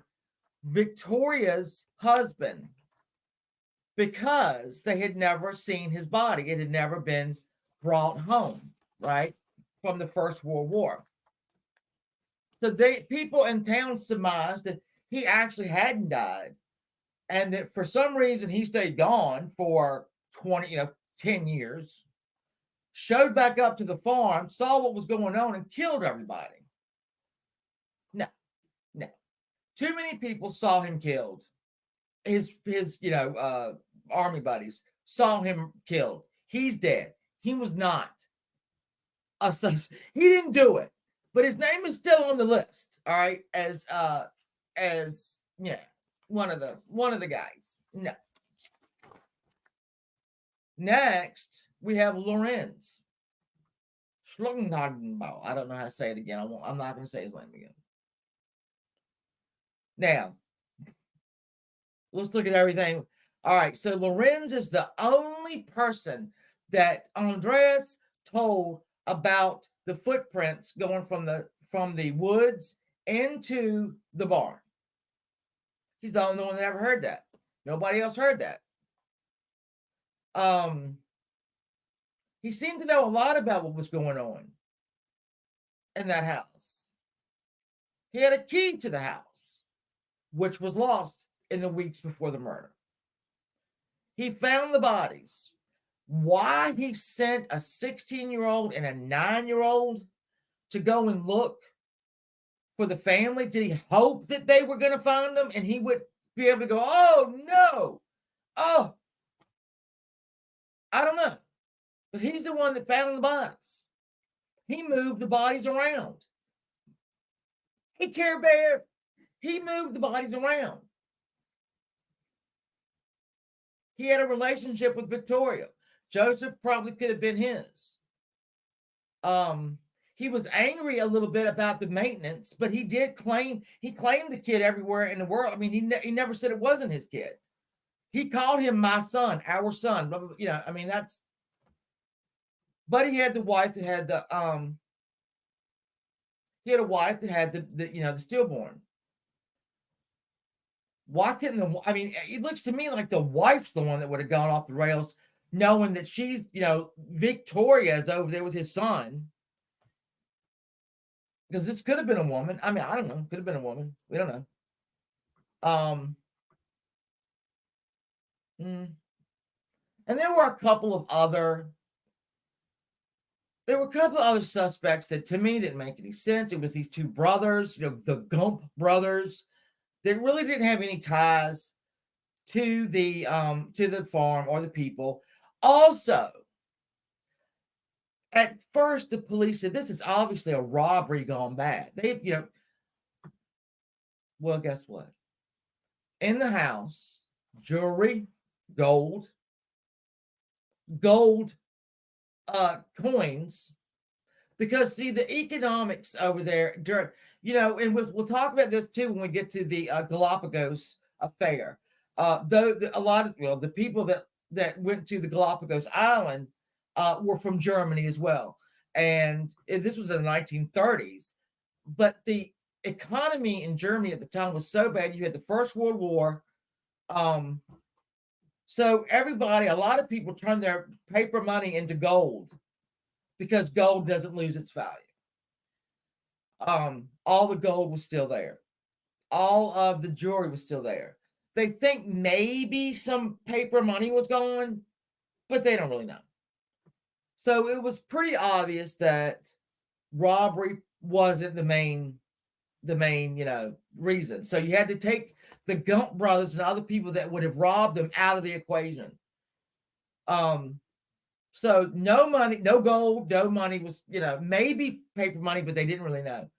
Victoria's husband because they had never seen his body. It had never been brought home, right, from the First World War. So people in town surmised that he actually hadn't died and that for some reason he stayed gone for 10 years, showed back up to the farm, saw what was going on and killed everybody. No. Too many people saw him killed. His army buddies saw him killed. He's dead. He was not a suspect. He didn't do it, but his name is still on the list. All right, as one of the guys. No. Next, we have Lorenz. I don't know how to say it again. I'm not going to say his name again. Now, let's look at everything. All right, so Lorenz is the only person that Andreas told about the footprints going from the woods into the barn. He's the only one that ever heard that. Nobody else heard that. He seemed to know a lot about what was going on in that house. He had a key to the house, which was lost in the weeks before the murder. He found the bodies. Why he sent a 16-year-old and a 9-year-old, to go and look for the family? Did he hope that they were going to find them and he would be able to go, oh no, oh, I don't know. But he's the one that found the bodies. He moved the bodies around. Hey, Care Bear, he moved the bodies around. He had a relationship with Victoria. Joseph probably could have been his. He was angry a little bit about the maintenance, but he claimed the kid everywhere in the world. I mean, he never said it wasn't his kid. He called him my son, our son. Blah, blah, blah. You know, I mean, that's. But he had the wife that had the He had a wife that had the stillborn. Why couldn't I mean, it looks to me like the wife's the one that would have gone off the rails, knowing that she's, Victoria is over there with his son. Because this could have been a woman. I mean, I don't know. Could have been a woman. We don't know. And there were a couple of other suspects that to me didn't make any sense. It was these two brothers, the Gump brothers, that really didn't have any ties to the farm or the people. Also, at first, the police said this is obviously a robbery gone bad. Well, guess what? In the house, jewelry, gold coins, because see the economics over there and we'll talk about this too when we get to the Galapagos affair. Though a lot of the people that went to the Galapagos Island were from Germany as well, and this was in the 1930s. But the economy in Germany at the time was so bad. You had the First World War. So a lot of people turned their paper money into gold because gold doesn't lose its value. All the gold was still there. All of the jewelry was still there. They think maybe some paper money was gone, but they don't really know. So it was pretty obvious that robbery wasn't the main reason. So you had to take the Gump brothers and other people that would have robbed them out of the equation. So no money, no gold, no money was, maybe paper money, but they didn't really know.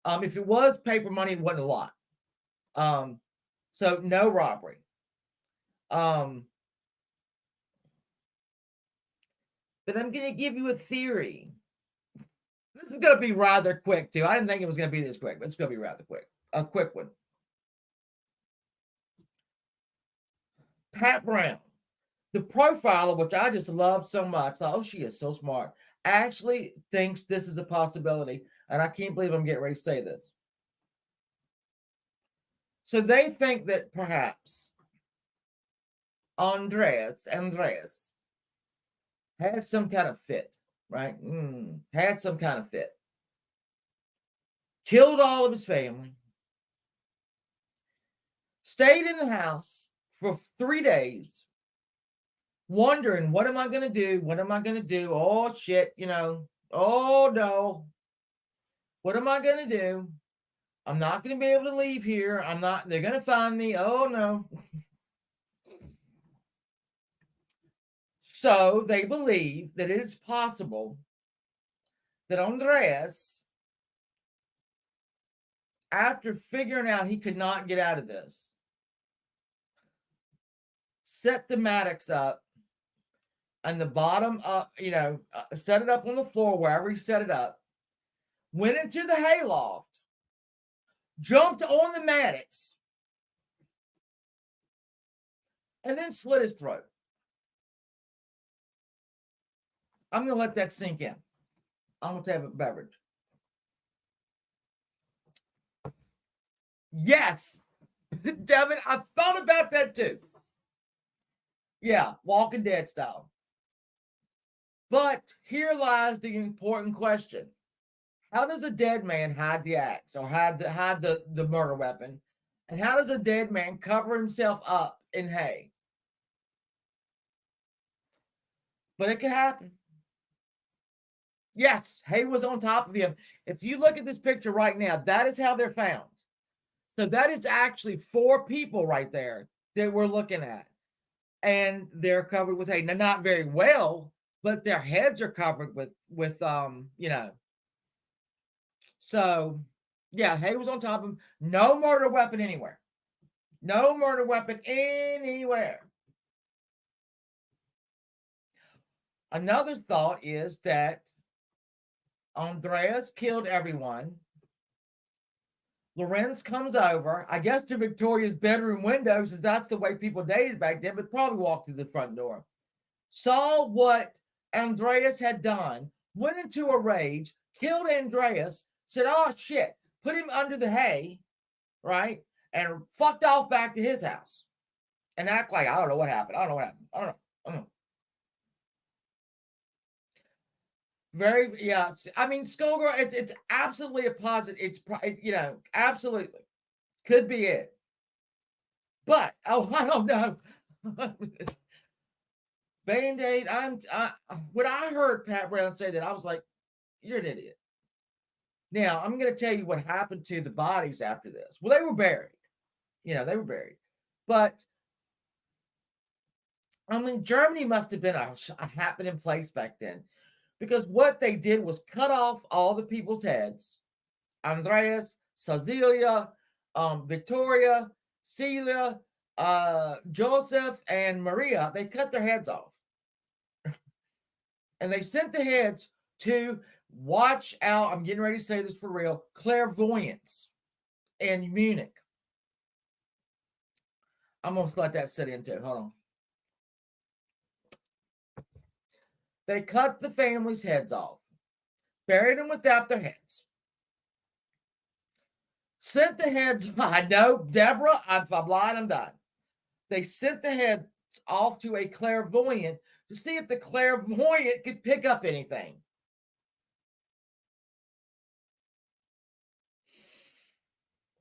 If it was paper money, it wasn't a lot. So no robbery. But I'm going to give you a theory. This is going to be rather quick, too. I didn't think it was going to be this quick, but it's going to be rather quick. A quick one. Pat Brown, the profiler, which I just love so much. Oh, she is so smart. Actually thinks this is a possibility. And I can't believe I'm getting ready to say this. So they think that perhaps Andreas had some kind of fit, right? Had some kind of fit. Killed all of his family. Stayed in the house for 3 days, wondering, what am I going to do? What am I going to do? Oh, shit, Oh, no. What am I going to do? I'm not going to be able to leave here. They're going to find me. Oh, no. So they believe that it is possible that Andreas, after figuring out he could not get out of this, set the Maddox up and the bottom up, set it up on the floor, wherever he set it up, went into the hayloft, jumped on the Maddox, and then slit his throat. I'm going to let that sink in. I'm going to have a beverage. Yes, Devin, I thought about that too. Yeah, Walking Dead style. But here lies the important question. How does a dead man hide the axe or hide the murder weapon? And how does a dead man cover himself up in hay? But it could happen. Yes, hay was on top of him. If you look at this picture right now, that is how they're found. So that is actually 4 people right there that we're looking at. And they're covered with hay. Now, not very well, but their heads are covered with so yeah, hay was on top of him. No murder weapon anywhere. No murder weapon anywhere. Another thought is that Andreas killed everyone. Lorenz comes over, I guess, to Victoria's bedroom window, since that's the way people dated back then, but probably walked through the front door. Saw what Andreas had done, went into a rage, killed Andreas, said, oh shit, put him under the hay, right? And fucked off back to his house and act like, I don't know what happened. I don't know. Very, yeah. I mean, Skullgirl, it's absolutely a positive. It's, absolutely could be it. But, I don't know. Band-Aid, when I heard Pat Brown say that, I was like, you're an idiot. Now, I'm going to tell you what happened to the bodies after this. Well, they were buried. They were buried. But, I mean, Germany must have been a happening place back then. Because what they did was cut off all the people's heads. Andreas, Cecilia, Victoria, Celia, Joseph, and Maria, they cut their heads off. And they sent the heads to, watch out, I'm getting ready to say this for real, clairvoyance in Munich. I'm going to let that sit in too. Hold on. They cut the family's heads off, buried them without their heads. Sent the heads, I know, Deborah, if I'm lying, I'm done. They sent the heads off to a clairvoyant to see if the clairvoyant could pick up anything.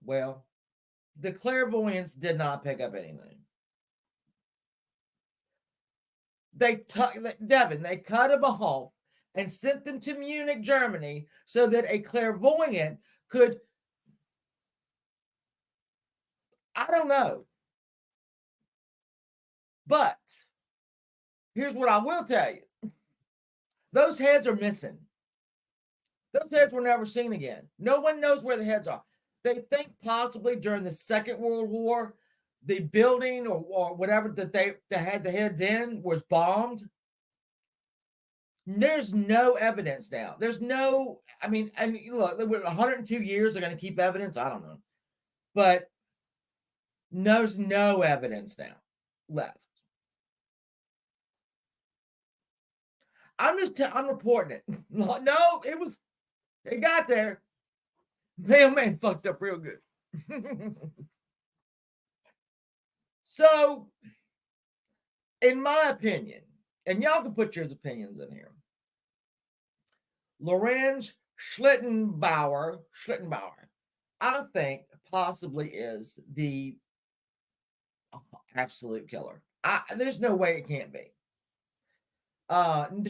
Well, the clairvoyants did not pick up anything. They cut them off and sent them to Munich, Germany, so that a clairvoyant could, I don't know. But here's what I will tell you. Those heads are missing. Those heads were never seen again. No one knows where the heads are. They think possibly during the Second World War, the building or whatever that they had the heads in was bombed. There's no evidence now. There's no, I mean, look, 102 years are going to keep evidence. I don't know. But there's no evidence now left. I'm reporting it. No, it got there. Mailman fucked up real good. So, in my opinion, and y'all can put your opinions in here, Lorenz Schlittenbauer, I think possibly is the absolute killer. There's no way it can't be.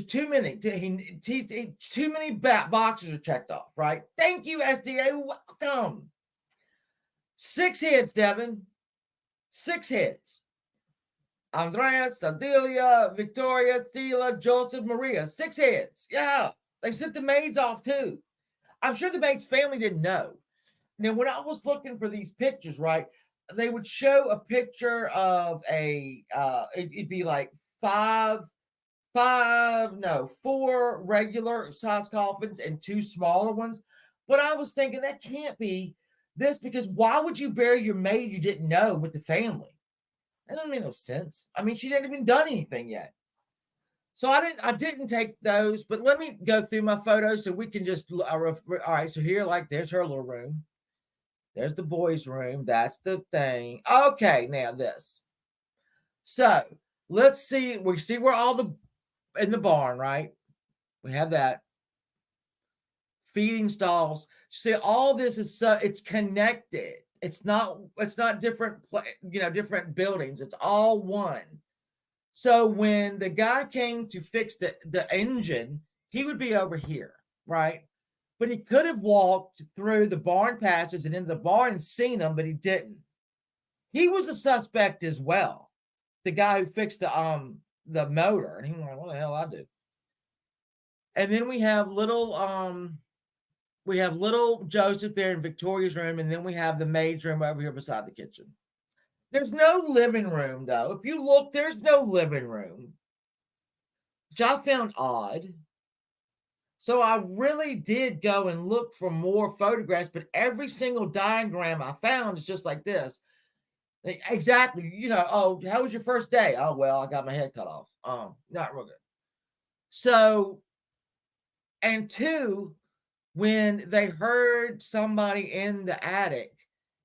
Too many boxes are checked off, right? Thank you, SDA. Welcome. 6 heads, Devin. 6 heads. Andreas, Adelia, Victoria, Thela, Joseph, Maria. 6 heads. Yeah. They sent the maids off too. I'm sure the maid's family didn't know. Now, when I was looking for these pictures, right, they would show a picture of it'd be like 4 regular size coffins and 2 smaller ones. But I was thinking that can't be this, because why would you bury your maid you didn't know with the family? That doesn't make no sense. I mean, she hadn't even done anything yet. So I didn't take those, but let me go through my photos so we can just, all right, so here, like, there's her little room. There's the boys' room. That's the thing. Okay, now this. So let's see. We see where all in the barn, right? We have that. Feeding stalls. See, all this is it's connected. It's not different, different buildings. It's all one. So when the guy came to fix the engine, he would be over here. right? But he could have walked through the barn passage and into the barn and seen them, but he didn't. He was a suspect as well. The guy who fixed the motor, and he was like, "What the hell I do?" And then we have little Joseph there in Victoria's room, and then we have the maid's room over here beside the kitchen. There's no living room though. If you look, there's no living room, which I found odd. So I really did go and look for more photographs, but every single diagram I found is just like this. Exactly. Oh, how was your first day? Oh, well, I got my head cut off. Not real good. So, and two, when they heard somebody in the attic,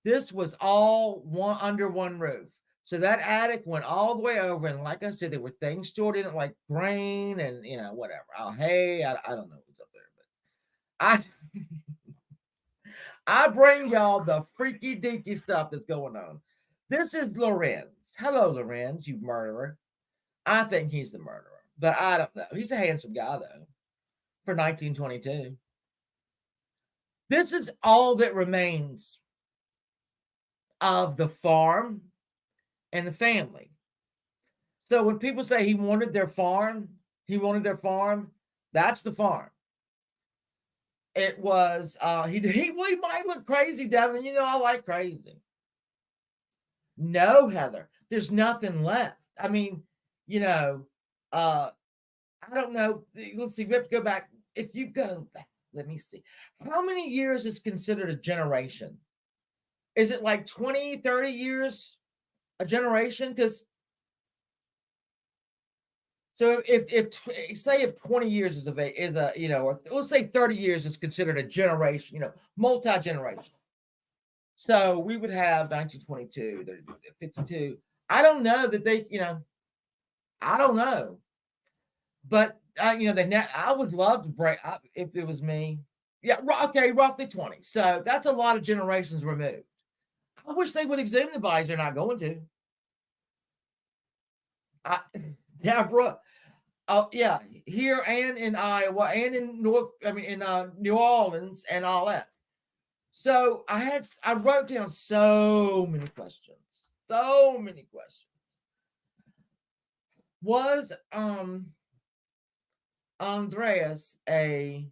this was all under one roof. So that attic went all the way over, and like I said, there were things stored in it like grain and whatever. Oh, hey, I don't know what's up there, but I bring y'all the freaky deaky stuff that's going on. This is Lorenz. Hello, Lorenz, you murderer. I think he's the murderer, but I don't know. He's a handsome guy though, for 1922. This is all that remains of the farm and the family. So when people say he wanted their farm, that's the farm. It was he might look crazy, Devin. I like crazy. No, Heather, there's nothing left. I mean, I don't know. Let's see, we have to go back. If you go back, let me see. How many years is considered a generation? Is it like 20, 30 years a generation? Because so if 20 years is a or let's say 30 years is considered a generation, multi-generation. So we would have 1922, 52. I don't know that they, I don't know. But, I would love to break, if it was me. Yeah, okay, roughly 20. So that's a lot of generations removed. I wish they would examine the bodies. They're not going to. Deborah, oh, yeah, here and in Iowa and in New Orleans and all that. So I wrote down so many questions. So many questions. Was Andreas a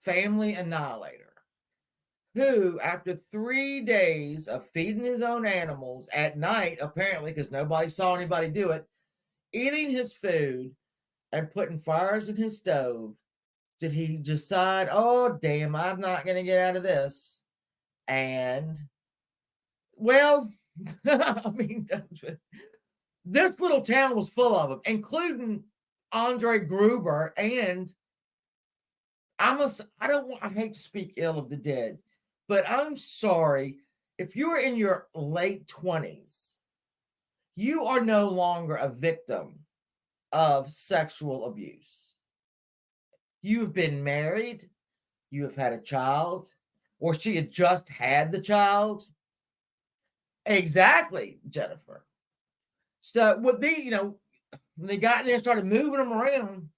family annihilator who, after 3 days of feeding his own animals at night, apparently, because nobody saw anybody do it, eating his food and putting fires in his stove, did he decide, oh, damn, I'm not going to get out of this? And, well, I mean, this little town was full of them, including Andre Gruber. And I hate to speak ill of the dead, but I'm sorry. If you're in your late 20s, you are no longer a victim of sexual abuse. You have been married, you have had a child, or she had just had the child. Exactly, Jennifer. So when they got in there and started moving them around,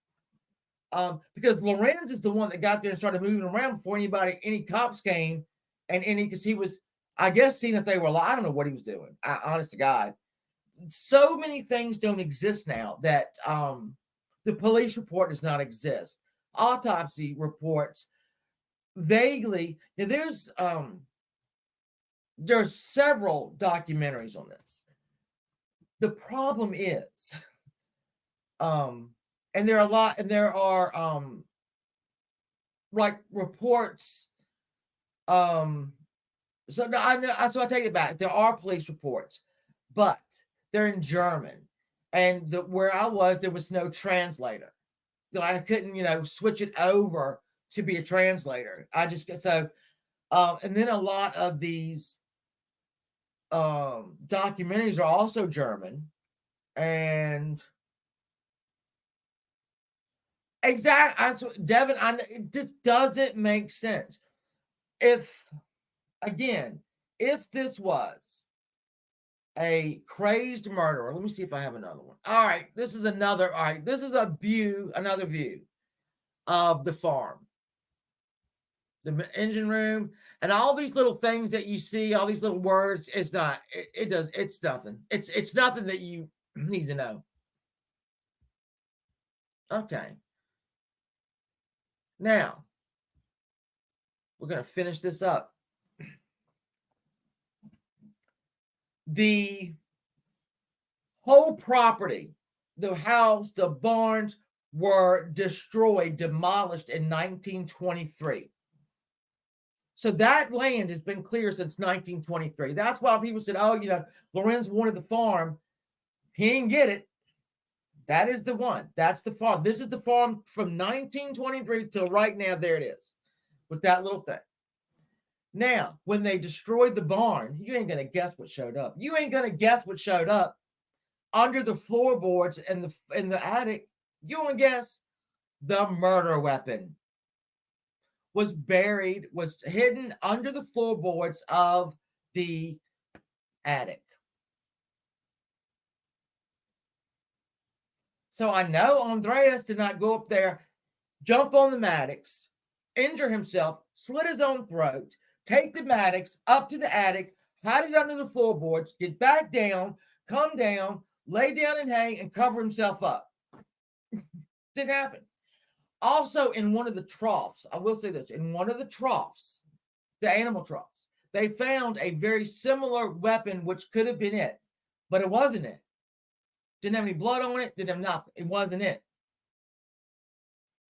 because Lorenz is the one that got there and started moving around before any cops came, because he was, I guess, seeing if they were alive. I don't know what he was doing. Honest to God, so many things don't exist now that the police report does not exist. Autopsy reports vaguely. There's several documentaries on this. The problem is, and there are like reports. So I take it back. There are police reports, but they're in German, and where I was, there was no translator. I couldn't, switch it over to be a translator. And then a lot of these documentaries are also German, and exactly, Devin, this doesn't make sense. If this was a crazed murderer, let me see if I have another one. All right, this is another view of the farm. the engine room, and all these little things that you see, all these little words. It's not. It's nothing. It's nothing that you need to know. Okay. Now we're gonna finish this up. The whole property, the house, the barns were destroyed, demolished in 1923. So that land has been clear since 1923. That's why people said, oh, Lorenz wanted the farm. He didn't get it. That is the one. That's the farm. This is the farm from 1923 till right now. There it is with that little thing. Now, when they destroyed the barn, you ain't going to guess what showed up. You ain't going to guess what showed up under the floorboards in the attic. You want to guess? The murder weapon was buried, was hidden under the floorboards of the attic. So I know Andreas did not go up there, jump on the Maddox, injure himself, slit his own throat, take the Maddox up to the attic, hide it under the floorboards, get back down, come down, lay down and hang, and cover himself up. Didn't happen. Also, in one of the troughs, I will say this, in one of the troughs, the animal troughs, they found a very similar weapon, which could have been it, but it wasn't it. Didn't have any blood on it, didn't have nothing. It wasn't it.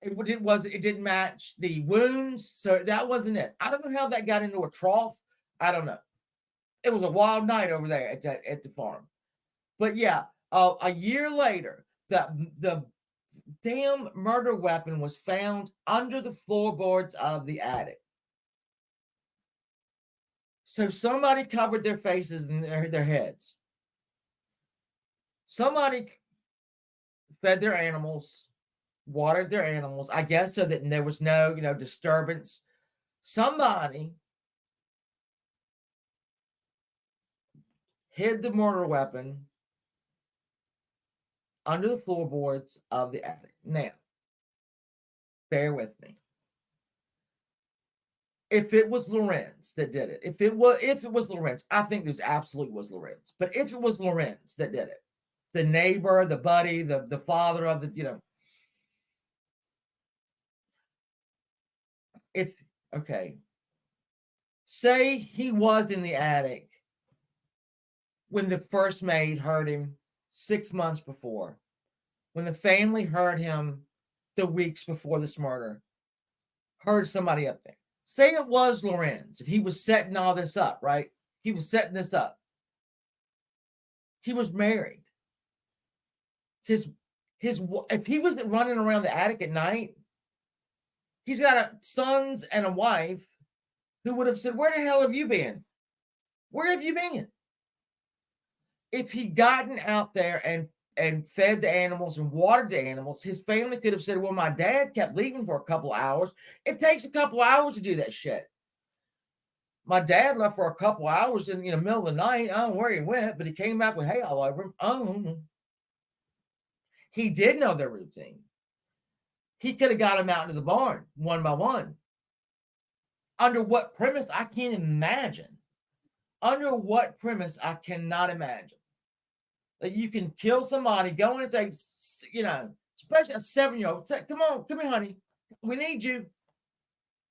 It didn't match the wounds, so that wasn't it. I don't know how that got into a trough. I don't know. It was a wild night over there at the farm. But yeah, a year later, the damn murder weapon was found under the floorboards of the attic. So somebody covered their faces and their heads. Somebody fed their animals, watered their animals, I guess, so that there was no, disturbance. Somebody hid the murder weapon under the floorboards of the attic. Now, bear with me. If it was Lorenz that did it, if it was Lorenz, I think this absolutely was Lorenz. But if it was Lorenz that did it, the neighbor, the buddy, the father of the, say he was in the attic when the first maid heard him 6 months before, when the family heard him the weeks before this murder, heard somebody up there. Say it was Lorenz, and he was setting all this up, right? He was setting this up. He was married. If he was running around the attic at night, he's got sons and a wife who would have said, where the hell have you been? Where have you been? If he'd gotten out there and fed the animals and watered the animals, his family could have said, well, my dad kept leaving for a couple of hours. It takes a couple of hours to do that shit. My dad left for a couple of hours in the middle of the night. I don't know where he went, but he came back with hay all over him. Oh, he did know their routine. He could have got them out into the barn one by one. Under what premise? I can't imagine. Under what premise? I cannot imagine. That you can kill somebody, go in and say, especially a 7-year-old, say, come here, honey. We need you.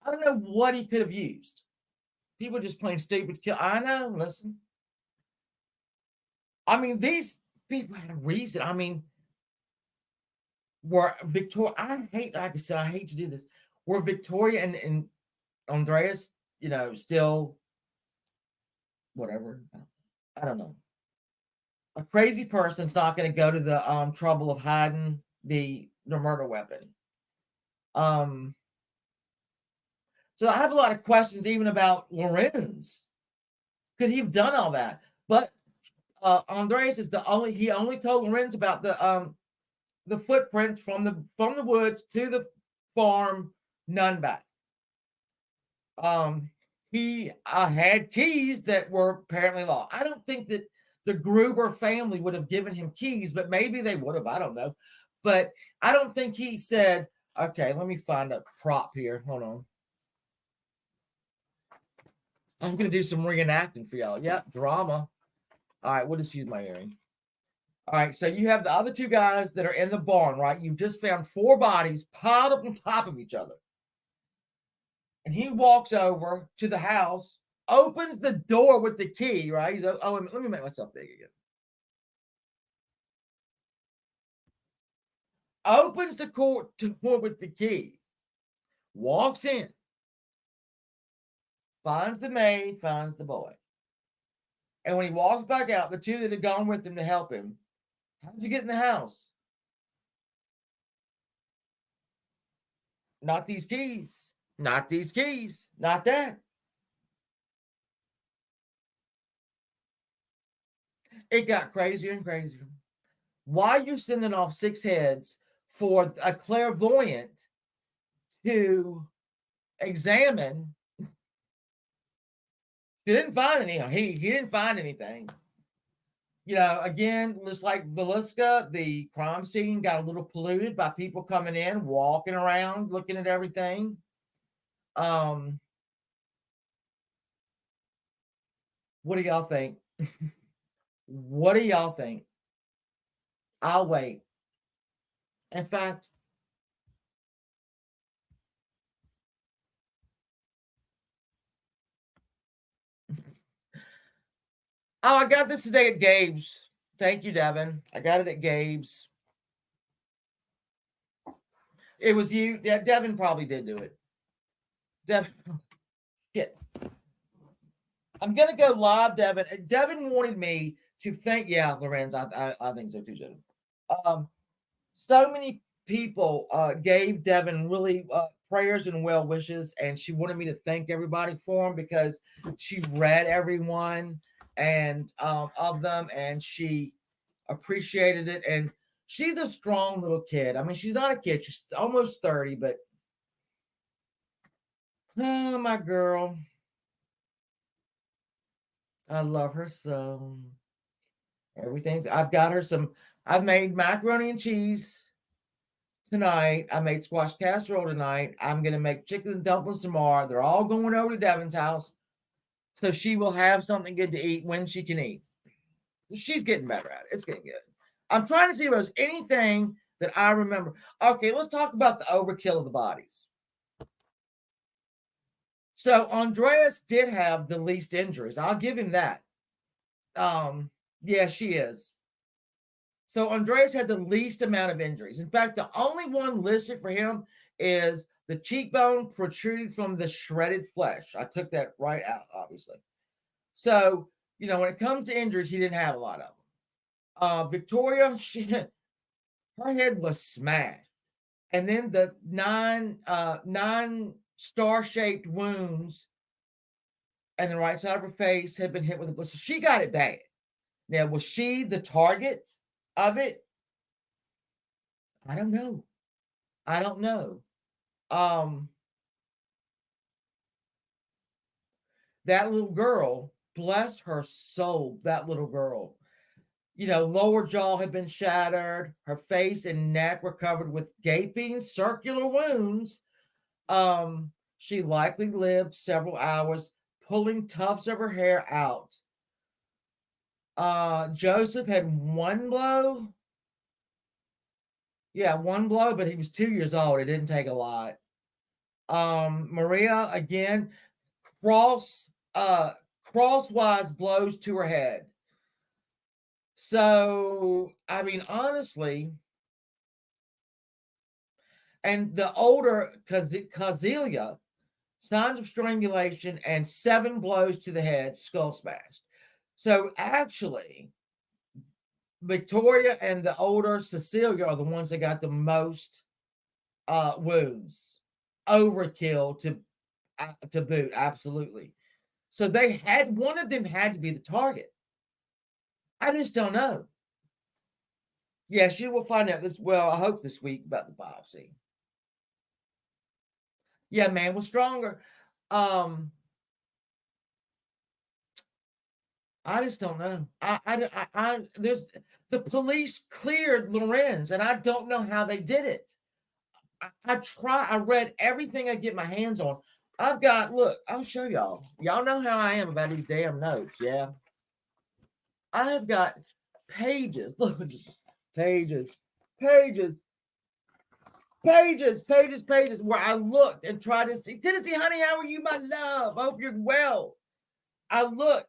I don't know what he could have used. People just plain stupid kill. I know, listen. I mean, these people had a reason. I mean, were Victoria, like I said, I hate to do this. Were Victoria and Andreas, still whatever? I don't know. A crazy person's not going to go to the trouble of hiding the murder weapon. So I have a lot of questions even about Lorenz. Could he have done all that? But Andreas is he only told Lorenz about the footprints from the woods to the farm, none back. He had keys that were apparently lost. I don't think that the Gruber family would have given him keys, but maybe they would have. I don't know. But I don't think he said, okay, let me find a prop here. Hold on. I'm going to do some reenacting for y'all. Yep, drama. All right, we'll just use my earring. All right, so you have the other two guys that are in the barn, right? You've just found 4 bodies piled up on top of each other. And he walks over to the house, opens the door with the key, right? He's, oh, let me make myself big again. Opens the door with the key, walks in, finds the maid, finds the boy. And when he walks back out, the 2 that had gone with him to help him, how'd you get in the house? Not these keys. Not these keys. Not that. It got crazier and crazier. Why are you sending off 6 heads for a clairvoyant to examine? He didn't find any. He didn't find anything. You know, again, just like Velisca, the crime scene got a little polluted by people coming in, walking around, looking at everything. What do y'all think? What do y'all think? I'll wait. In fact, oh, I got this today at Gabe's. Thank you, Devin. I got it at Gabe's. It was you. Yeah, Devin probably did do it. Devin. Shit. I'm gonna go live, Devin. Devin wanted me to thank. Yeah, Lorenz, I think so too, Devin. So many people gave Devin really prayers and well wishes, and she wanted me to thank everybody for him because she read everyone and of them, and she appreciated it. And she's a strong little kid. I mean, she's not a kid; she's almost 30, but oh, my girl, I love her so. Everything's. I've got her some. I've made macaroni and cheese tonight. I made squash casserole tonight. I'm gonna make chicken and dumplings tomorrow. They're all going over to Devin's house, so she will have something good to eat when she can eat. She's getting better at it. It's getting good. I'm trying to see if there's anything that I remember. Okay, let's talk about the overkill of the bodies. So Andreas did have the least injuries. I'll give him that. Yeah, she is. So Andreas had the least amount of injuries. In fact, the only one listed for him is the cheekbone protruded from the shredded flesh. I took that right out, obviously. So, you know, when it comes to injuries, he didn't have a lot of them. Victoria, her head was smashed. And then the nine star-shaped wounds and the right side of her face had been hit with a bullet. So she got it bad. Now, was she the target of it? I don't know. I don't know. That little girl, bless her soul, that little girl, you know, lower jaw had been shattered. Her face and neck were covered with gaping circular wounds. She likely lived several hours, pulling tufts of her hair out. Joseph had 1 blow. Yeah, 1 blow, but he was 2 years old. It didn't take a lot. Maria, again, crosswise blows to her head. So, I mean, honestly, and the older Kazelia, signs of strangulation and 7 blows to the head, skull smashed. So actually, Victoria and the older Cecilia are the ones that got the most wounds. Overkill to boot, absolutely. So they had, one of them had to be the target. I just don't know. Yes, you will find out this. Well, I hope this week about the biopsy. Yeah, man was stronger. I just don't know. There's the police cleared Lorenz, and I don't know how they did it. I read everything I get my hands on. I've got, look, I'll show y'all. Y'all know how I am about these damn notes, yeah? I have got pages, look, pages, pages, pages where I looked and tried to see, Tennessee, honey, how are you, my love? I hope you're well. I looked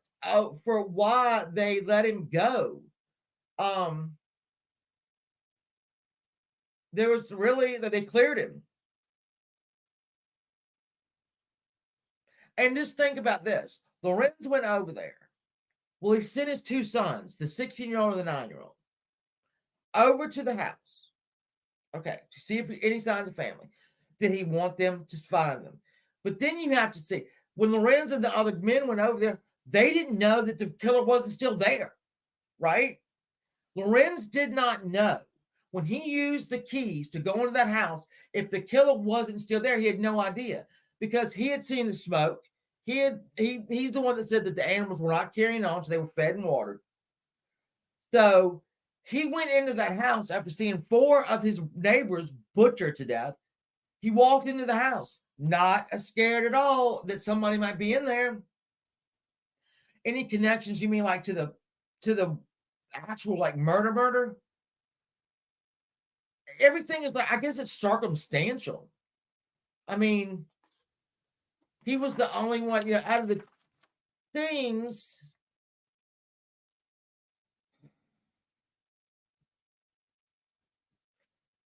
for why they let him go. There was really that they cleared him. And just think about this. Lorenz went over there. Well, he sent his two sons, the 16-year-old and the 9-year-old, over to the house. Okay, to see if any signs of family. Did he want them to find them? But then you have to see, when Lorenz and the other men went over there, they didn't know that the killer wasn't still there, right? Lorenz did not know when he used the keys to go into that house, if the killer wasn't still there, he had no idea because he had seen the smoke. He's the one that said that the animals were not carrying on, so they were fed and watered. So he went into that house after seeing 4 of his neighbors butchered to death. He walked into the house, not scared at all that somebody might be in there. Any connections you mean like to the actual like murder? Everything is like, I guess it's circumstantial. I mean, he was the only one, you know, out of the things.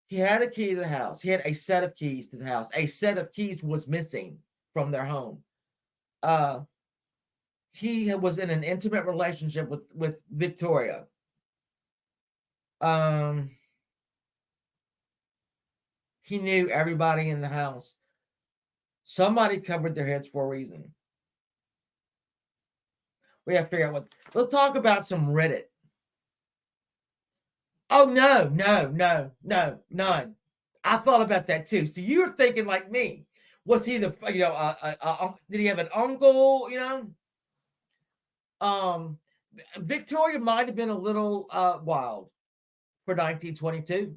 He had a key to the house. He had a set of keys to the house. A set of keys was missing from their home. He was in an intimate relationship with Victoria. He knew everybody in the house. Somebody covered their heads for a reason. We have to figure out what. Let's talk about some Reddit. Oh, no, none. I thought about that too. So you were thinking like me. Was he the, you know, did he have an uncle, you know? Victoria might have been a little wild for 1922.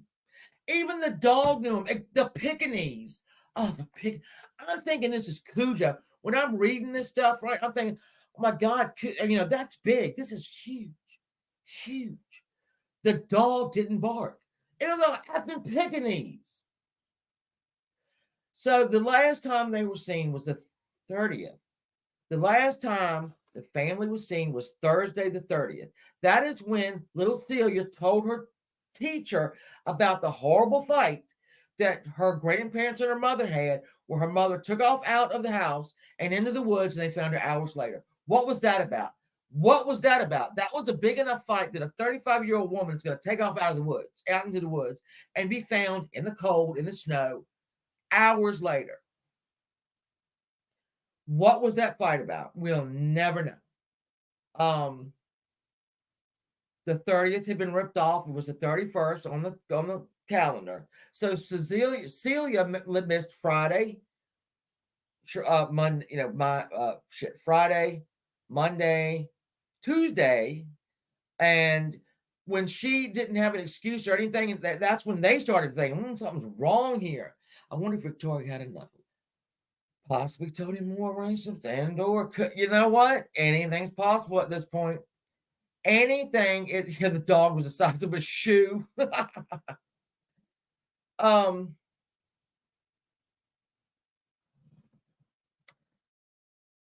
Even the dog knew him. The Pekingese. Oh, I'm thinking this is Cujo. When I'm reading this stuff, right, I'm thinking, oh my God, you know, that's big. This is huge. The dog didn't bark. It was an effing Pekingese. So the last time they were seen was the 30th. The last time the family was seen was Thursday the 30th. That is when little Celia told her teacher about the horrible fight that her grandparents and her mother had, where her mother took off out of the house and into the woods, and they found her hours later. What was that about? What was that about? That was a big enough fight that a 35-year-old woman is going to take off out of the woods, out into the woods, and be found in the cold, in the snow, hours later. What was that fight about? We'll never know. The 30th had been ripped off. It was the 31st on the calendar. So Celia missed Friday, Monday, you know, Friday, Monday, Tuesday, and when she didn't have an excuse or anything, that's when they started thinking, something's wrong here. I wonder if Victoria had enough. Possibly told him more arrangements and/or you know what? Anything's possible at this point. Anything. The dog was the size of a shoe.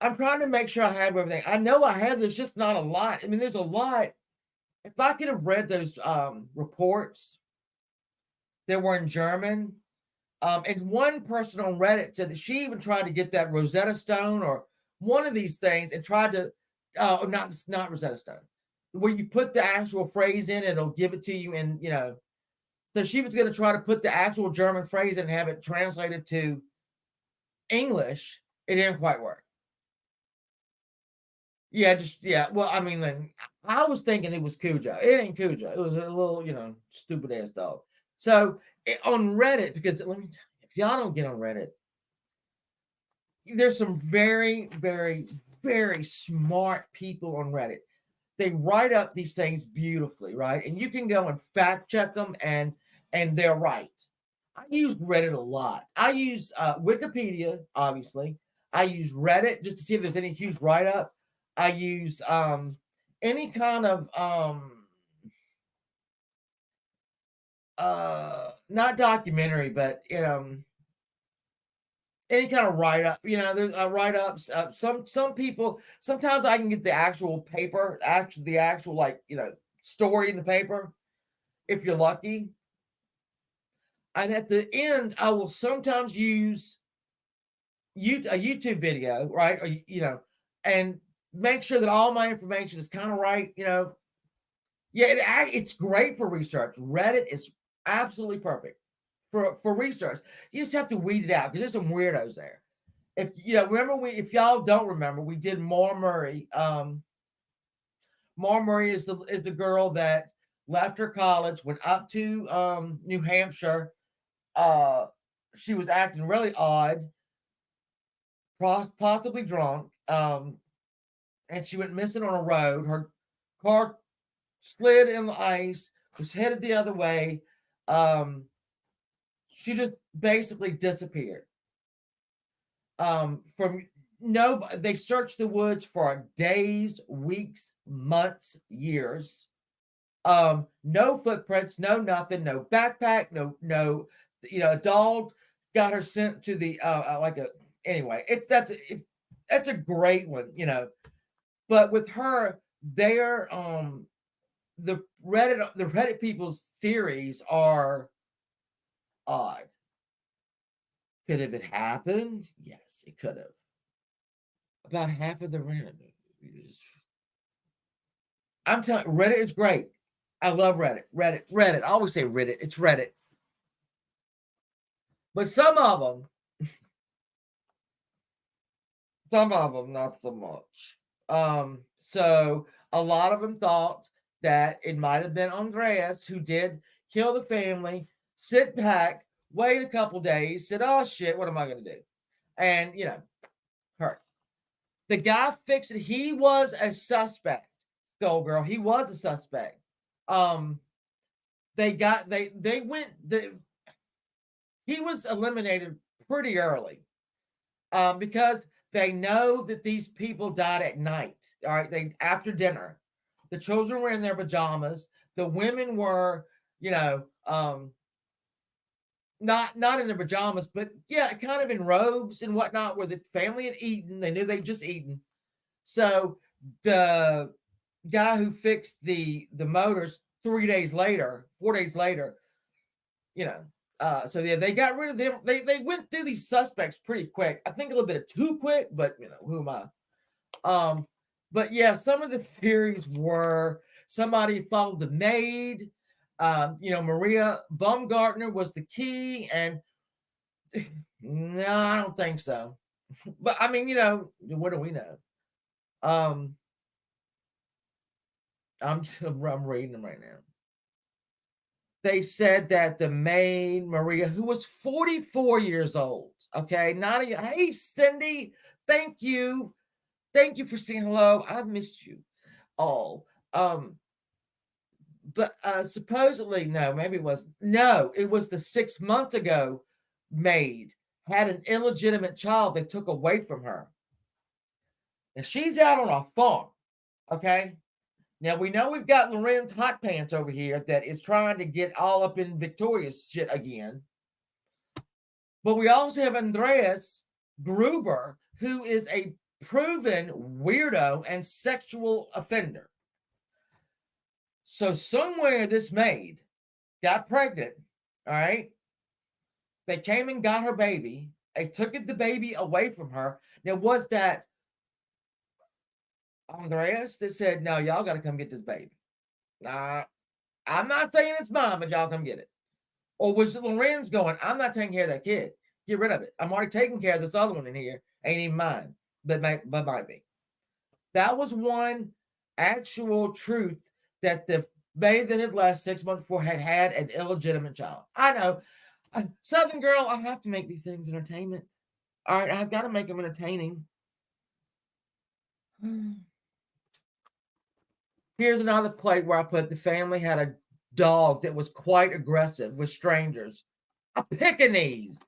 I'm trying to make sure I have everything. I know I have. There's just not a lot. I mean, there's a lot. If I could have read those reports that were in German, and one person on Reddit said that she even tried to get that Rosetta Stone or one of these things and tried to, not Rosetta Stone, where you put the actual phrase in, it'll give it to you, and you know. So she was going to try to put the actual German phrase in and have it translated to English. It didn't quite work. Yeah. Well, I mean, then I was thinking it was Cujo. It ain't Cujo. It was a little, you know, stupid ass dog. So on Reddit, because let me tell you, if y'all don't get on Reddit, there's some very, very, very smart people on Reddit. They write up these things beautifully, right? And you can go and fact check them, and they're right. I use Reddit a lot. I use Wikipedia, obviously. I use Reddit just to see if there's any huge write-up. I use any kind of not documentary, but any kind of write-up. There's write-ups. Some people, sometimes I can get the actual paper, the actual like story in the paper if you're lucky. And at the end, I will sometimes use a YouTube video, right? Or and make sure that all my information is kind of right. Yeah, it's great for research. Reddit is absolutely perfect for research. You just have to weed it out because there's some weirdos there. Remember if y'all don't remember, we did Maura Murray. Maura Murray is the girl that left her college, went up to New Hampshire. She was acting really odd, possibly drunk, and she went missing on a road. Her car slid in the ice, was headed the other way. She just basically disappeared. They searched the woods for days, weeks, months, years. No footprints, no nothing, no backpack, no. A dog got her sent to the anyway. That's a great one, But with her, the Reddit people's theories are odd. Could have it happened? Yes, it could have. About half of the random. I'm telling you, Reddit is great. I love Reddit. Reddit. I always say Reddit. It's Reddit. But some of them not so much. So a lot of them thought that it might have been Andreas who did kill the family, sit back, wait a couple days, said, oh shit, what am I going to do? And, hurt. The guy fixed it. He was a suspect. Skullgirl. He was a suspect. He was eliminated pretty early because they know that these people died at night. All right, after dinner, the children were in their pajamas. The women were, not in their pajamas, but yeah, kind of in robes and whatnot, where the family had eaten. They knew they'd just eaten. So the guy who fixed the motors 4 days later, so yeah, they got rid of them. They went through these suspects pretty quick. I think a little bit too quick, but who am I? But yeah, some of the theories were somebody followed the maid. Maria Baumgartner was the key, and no, I don't think so. But I mean, what do we know? I'm reading them right now. They said that the maid, Maria, who was 44 years old, okay, hey, Cindy, thank you for saying hello. I've missed you all. But supposedly, it was the 6 months ago maid had an illegitimate child they took away from her. And she's out on a farm, okay? Now, we know we've got Lorenz Hot Pants over here that is trying to get all up in Victoria's shit again. But we also have Andreas Gruber, who is a proven weirdo and sexual offender. So somewhere this maid got pregnant, all right? They came and got her baby. They took the baby away from her. Now, was that Andreas that said, no, y'all got to come get this baby? Nah, I'm not saying it's mine, but y'all come get it. Or was it Lorenz going, I'm not taking care of that kid. Get rid of it. I'm already taking care of this other one in here. Ain't even mine, but might be. That was one actual truth, that the babe that had left 6 months before had an illegitimate child. I know. Southern girl, I have to make these things entertainment. All right, I've got to make them entertaining. Here's another plate where I put the family had a dog that was quite aggressive with strangers. A Pekingese.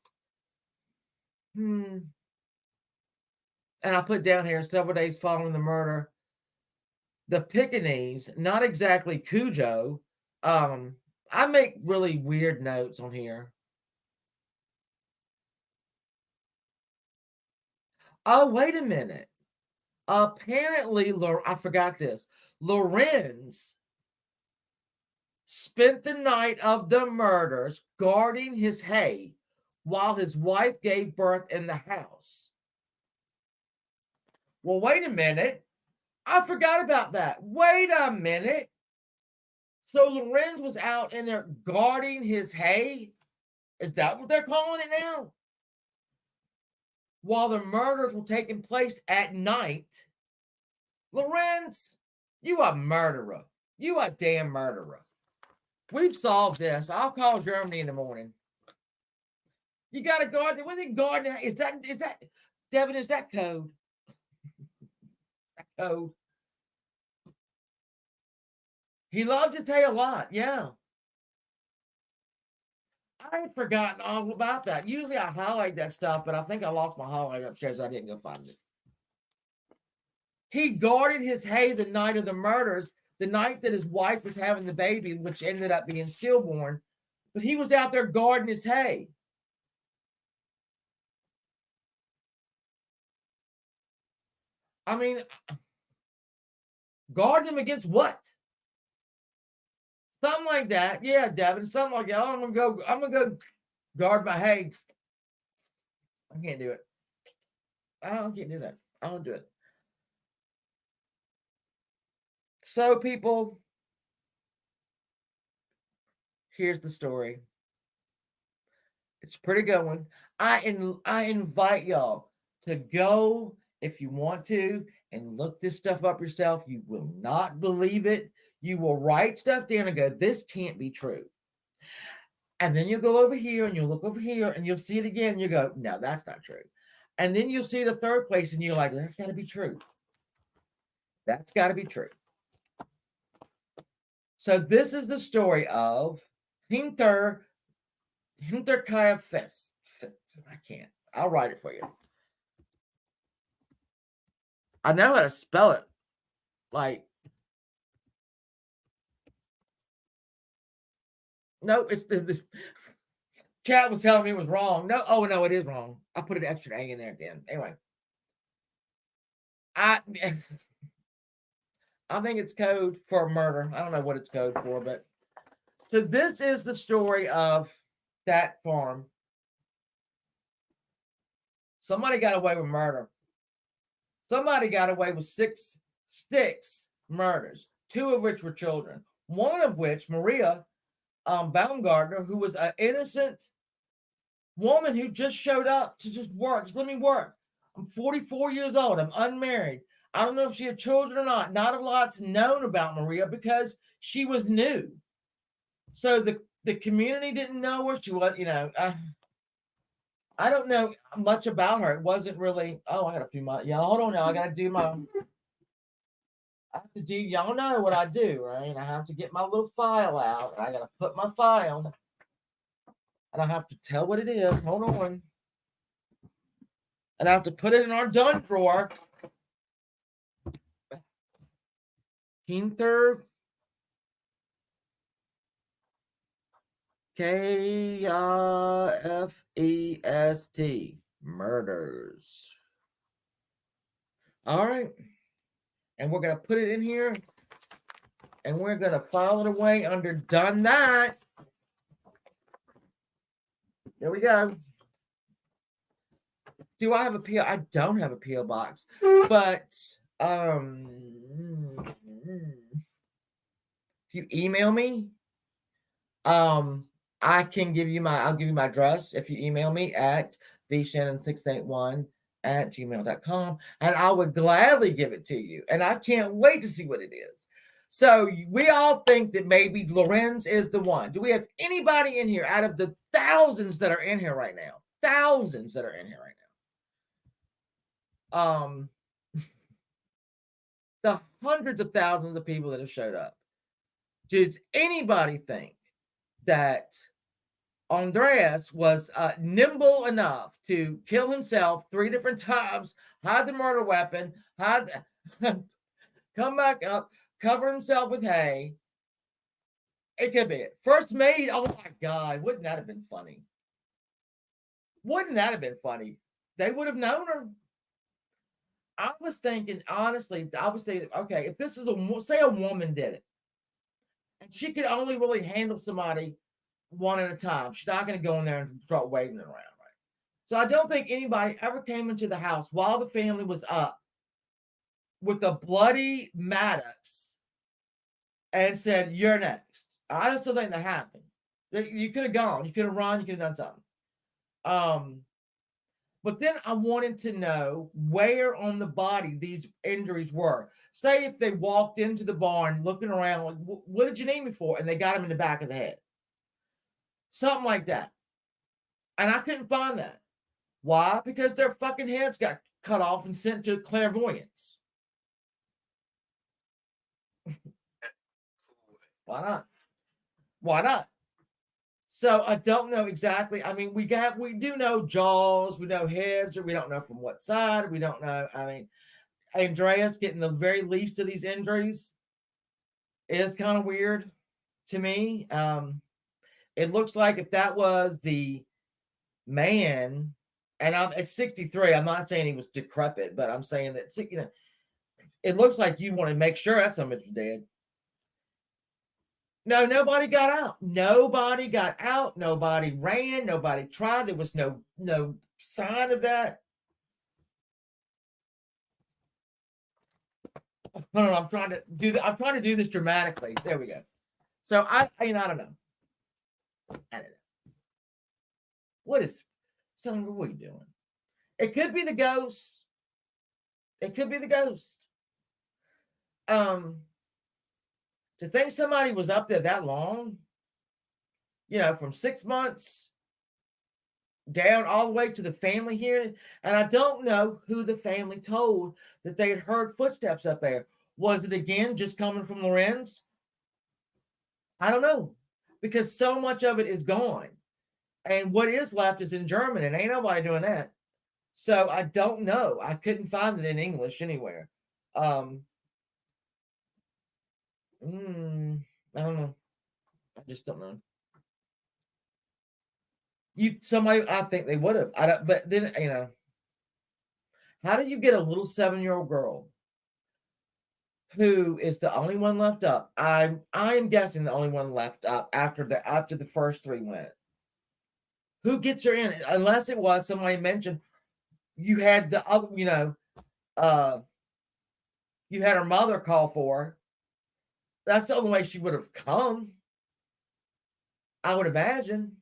And I put down here several days following the murder, the Pekingese, not exactly Cujo. I make really weird notes on here. Oh, wait a minute. Apparently, I forgot this. Lorenz spent the night of the murders guarding his hay while his wife gave birth in the house. Well, wait a minute. I forgot about that. Wait a minute. So Lorenz was out in there guarding his hay? Is that what they're calling it now? While the murders were taking place at night. Lorenz, you a murderer. You a damn murderer. We've solved this. I'll call Germany in the morning. You got to guard. What is guard? Is that Devin? Is that code? That code. He loved his hay a lot. Yeah. I had forgotten all about that. Usually I highlight that stuff, but I think I lost my highlight upstairs. I didn't go find it. He guarded his hay the night of the murders, the night that his wife was having the baby, which ended up being stillborn. But he was out there guarding his hay. I mean, guarding him against what? Something like that. Yeah, Devin. Something like that. I'm gonna go guard my hay. I can't do it. I can't do that. I don't do it. So, people, here's the story. It's a pretty good one. I invite y'all to go if you want to and look this stuff up yourself. You will not believe it. You will write stuff down and go, this can't be true. And then you'll go over here and you'll look over here and you'll see it again. And you go, no, that's not true. And then you'll see the third place and you're like, that's got to be true. That's got to be true. So this is the story of Hinterkaifect. I can't. I'll write it for you. I know how to spell it. Like, no, it's the chat was telling me it was wrong. No, oh no, it is wrong. I put an extra A in there at the end. Anyway, I think it's code for murder. I don't know what it's code for, but so this is the story of that farm. Somebody got away with murder. Somebody got away with six murders, 2 of which were children. One of which, Maria Baumgartner, who was an innocent woman who just showed up to just work. Just let me work. I'm 44 years old. I'm unmarried. I don't know if she had children or not. Not a lot's known about Maria because she was new. So the community didn't know her. She was, I don't know much about her. It wasn't really, I got a few months. Yeah, hold on now. I got to do y'all know what I do, right? I have to get my little file out. I got to put my file. And I have to tell what it is. Hold on. And I have to put it in our done drawer. Hinter K-I-F-E-S-T. Murders. All right. And we're going to put it in here. And we're going to file it away under done that. There we go. Do I have a PO? I don't have a PO box. But if you email me, I'll give you my address if you email me at theshannon681@gmail.com, and I would gladly give it to you. And I can't wait to see what it is. So we all think that maybe Lorenz is the one. Do we have anybody in here out of the thousands that are in here right now? Thousands that are in here right now. The hundreds of thousands of people that have showed up. Does anybody think that Andreas was nimble enough to kill himself 3 different times, hide the murder weapon, come back up, cover himself with hay. It could be it. First maid. Oh my God. Wouldn't that have been funny? Wouldn't that have been funny? They would have known her. I was thinking, honestly, okay, if this is say a woman did it, and she could only really handle somebody one at a time, she's not going to go in there and start waving it around, right? So I don't think anybody ever came into the house while the family was up with a bloody Maddox and said, "You're next." I just don't think that happened. You could have gone, you could have run, you could have done something. But then I wanted to know where on the body these injuries were. Say if they walked into the barn looking around, like, what did you need me for? And they got him in the back of the head. Something like that. And I couldn't find that. Why? Because their fucking heads got cut off and sent to clairvoyance. Why not? Why not? So I don't know exactly. I mean, we do know jaws, we know heads, or we don't know from what side. We don't know. I mean, Andreas getting the very least of these injuries is kind of weird to me. It looks like if that was the man, and I'm at 63, I'm not saying he was decrepit, but I'm saying that, it looks like you want to make sure that somebody's dead. No, nobody got out. Nobody got out. Nobody ran. Nobody tried. There was no sign of that. No, I'm trying to do that. I'm trying to do this dramatically. There we go. So I don't know. I don't know. What are you doing? It could be the ghost. It could be the ghost. To think somebody was up there that long, from 6 months down all the way to the family here. And I don't know who the family told that they had heard footsteps up there. Was it again just coming from Lorenz? I don't know, because so much of it is gone. And what is left is in German, and ain't nobody doing that. So I don't know. I couldn't find it in English anywhere. I don't know. I just don't know. I think they would have. I don't, but then, how do you get a little 7-year-old girl who is the only one left up? I'm guessing the only one left up after the first 3 went. Who gets her in? Unless it was somebody mentioned you had the other, you had her mother call for her. That's the only way she would have come, I would imagine.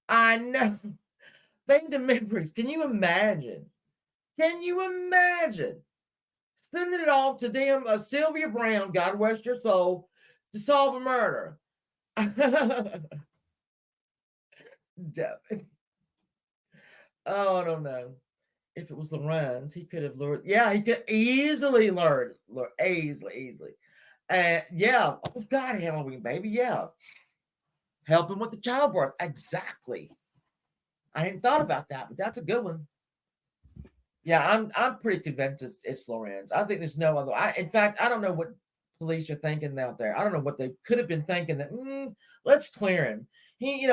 I know. Think of memories. Can you imagine? Can you imagine sending it off to damn Sylvia Brown, God rest her soul, to solve a murder? Oh, I don't know. If it was Lorenz, he could have lured. Yeah, he could easily lured easily. Yeah. Oh God, Halloween, baby. Yeah. Help him with the childbirth. Exactly. I hadn't thought about that, but that's a good one. Yeah, I'm pretty convinced it's Lorenz. I think there's no other. In fact, I don't know what police are thinking out there. I don't know what they could have been thinking that let's clear him. He,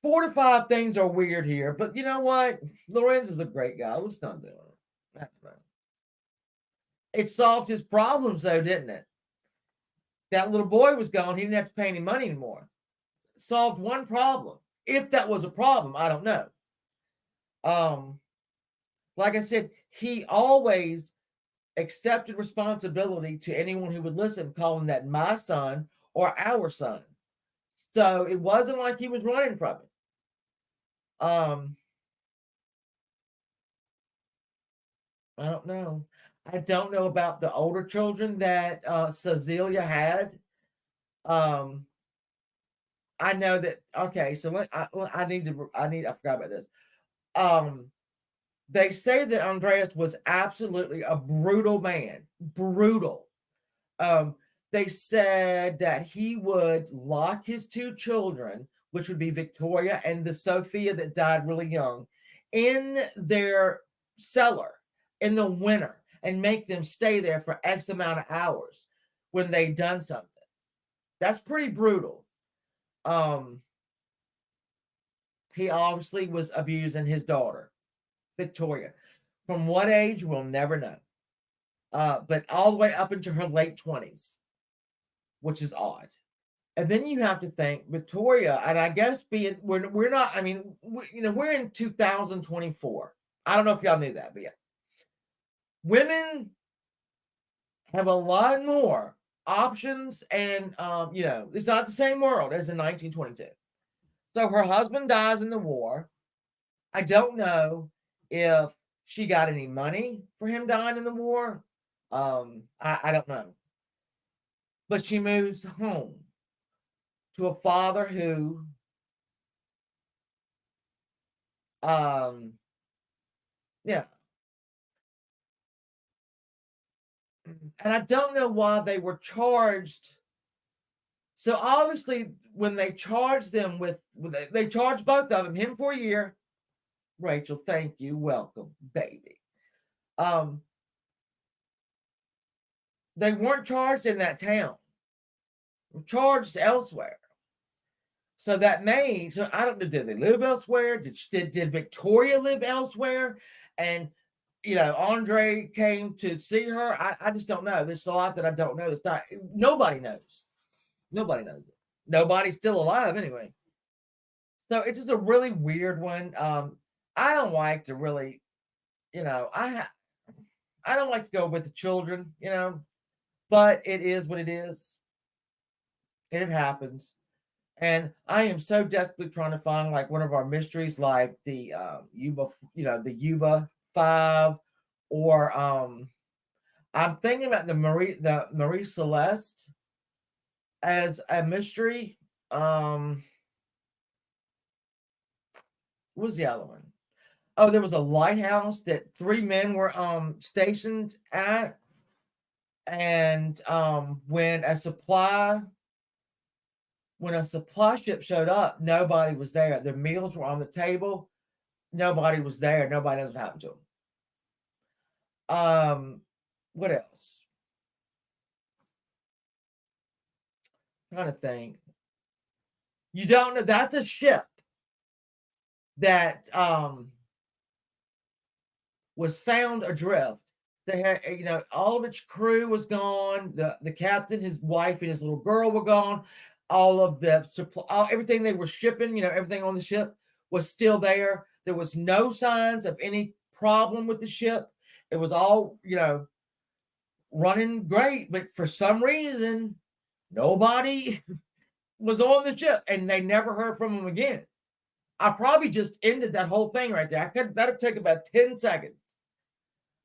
4 to 5 things are weird here, but you know what? Lorenz is a great guy. Let's not do it. It solved his problems, though, didn't it? That little boy was gone. He didn't have to pay any money anymore. Solved one problem. If that was a problem, I don't know. Like I said, he always accepted responsibility to anyone who would listen, calling that my son or our son. So it wasn't like he was running from it. I don't know. I don't know about the older children that Cecilia had. I know that. Okay, so I forgot about this. They say that Andreas was absolutely a brutal man. Brutal. they said that he would lock his two children, which would be Victoria and the Sophia that died really young, in their cellar in the winter and make them stay there for X amount of hours when they'd done something. That's pretty brutal. He obviously was abusing his daughter, Victoria. From what age, we'll never know. But all the way up into her late 20s, which is odd. And then you have to think Victoria, and I guess we're not, I mean, we're in 2024. I don't know if y'all knew that, but yeah. Women have a lot more options, and it's not the same world as in 1922. So her husband dies in the war. I don't know if she got any money for him dying in the war. I don't know. But she moves home to a father who yeah. And I don't know why they were charged. So obviously, when they charged them they charged both of them, him for a year. Rachel, thank you, welcome, baby. They weren't charged in that town. They were charged elsewhere. So that made, so I don't know, did they live elsewhere? Did Victoria live elsewhere? And Andre came to see her. I just don't know. There's a lot that I don't know. It's not, nobody knows. Nobody knows it. Nobody's still alive anyway. So it's just a really weird one. I don't like to really, I don't like to go with the children, but it is what it is. It happens. And I am so desperately trying to find like one of our mysteries, like the Yuba, the Yuba 5, or I'm thinking about the Marie Celeste as a mystery. What was the other one? Oh, there was a lighthouse that 3 men were stationed at, and when a supply ship showed up, nobody was there. Their meals were on the table. Nobody was there. Nobody knows what happened to them. What else? I'm trying to think. You don't know. That's a ship that was found adrift. They had, all of its crew was gone. The captain, his wife, and his little girl were gone. All of the supply, everything they were shipping, everything on the ship was still there. There was no signs of any problem with the ship. It was all, running great, but for some reason, nobody was on the ship, and they never heard from them again. I probably just ended that whole thing right there. That'd take about 10 seconds.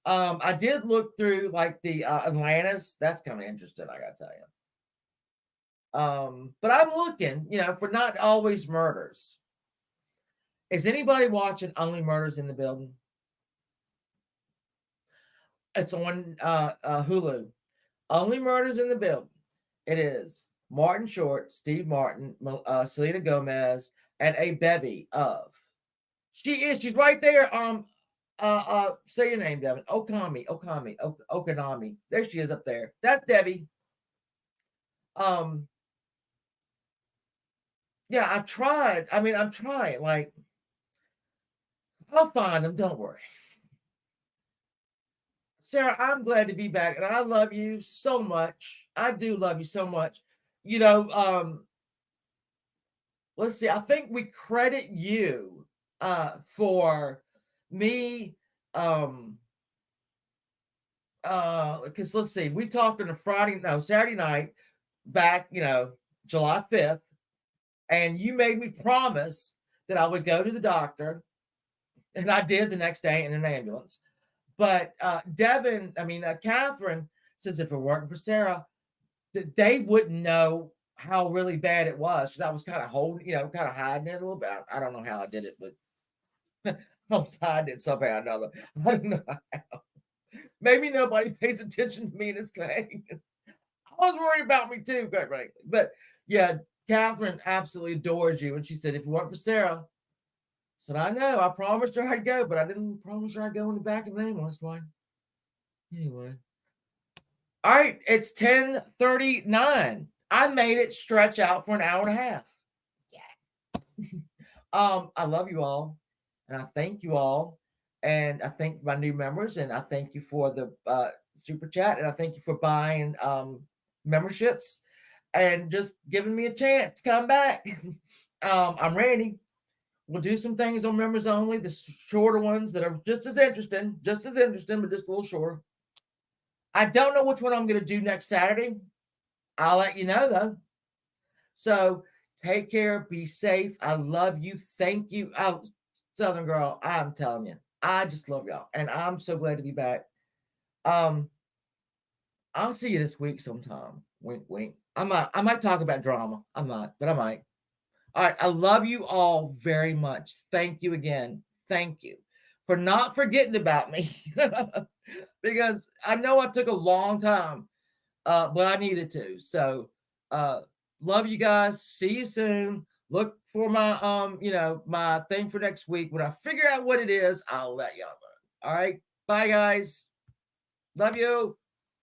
I did look through like the Atlantis. That's kind of interesting, I gotta tell you. But I'm looking, for not always murders. Is anybody watching Only Murders in the Building? It's on Hulu. Only Murders in the Building. It is Martin Short, Steve Martin, Selena Gomez, and a bevy of. She's right there. Say your name, Devin. Okanami. There she is up there. That's Debbie. Yeah, I tried. I mean, I'm trying. Like, I'll find them. Don't worry. Sarah, I'm glad to be back, and I love you so much. I do love you so much. Let's see. I think we credit you for me because let's see, we talked on a Saturday night back, July 5th, and you made me promise that I would go to the doctor, and I did the next day in an ambulance. But Catherine says if it weren't for Sarah, that they wouldn't know how really bad it was, because I was kind of holding, kind of hiding it a little bit. I don't know how I did it, but I was hiding it somehow or another. I don't know how. Maybe nobody pays attention to me in this thing. was worried about me too, quite frankly. But yeah, Catherine absolutely adores you. And she said, if it weren't for Sarah, I said, I know, I promised her I'd go, but I didn't promise her I'd go in the back of an ambulance. Why? Anyway. All right, it's 10:39. I made it stretch out for an hour and a half. Yeah. I love you all, and I thank you all, and I thank my new members, and I thank you for the super chat, and I thank you for buying memberships, and just giving me a chance to come back. I'm ready. We'll do some things on members only, the shorter ones that are just as interesting, but just a little shorter. I don't know which one I'm going to do next Saturday. I'll let you know though. So take care, be safe. I love you. Thank you. Southern girl, I'm telling you, I just love y'all. And I'm so glad to be back. I'll see you this week sometime. Wink, wink. I might talk about drama. I'm not, but I might. All right. I love you all very much. Thank you again. Thank you for not forgetting about me. Because I know I took a long time, but I needed to. So love you guys. See you soon. Look for my my thing for next week. When I figure out what it is, I'll let y'all know. All right. Bye guys. Love you.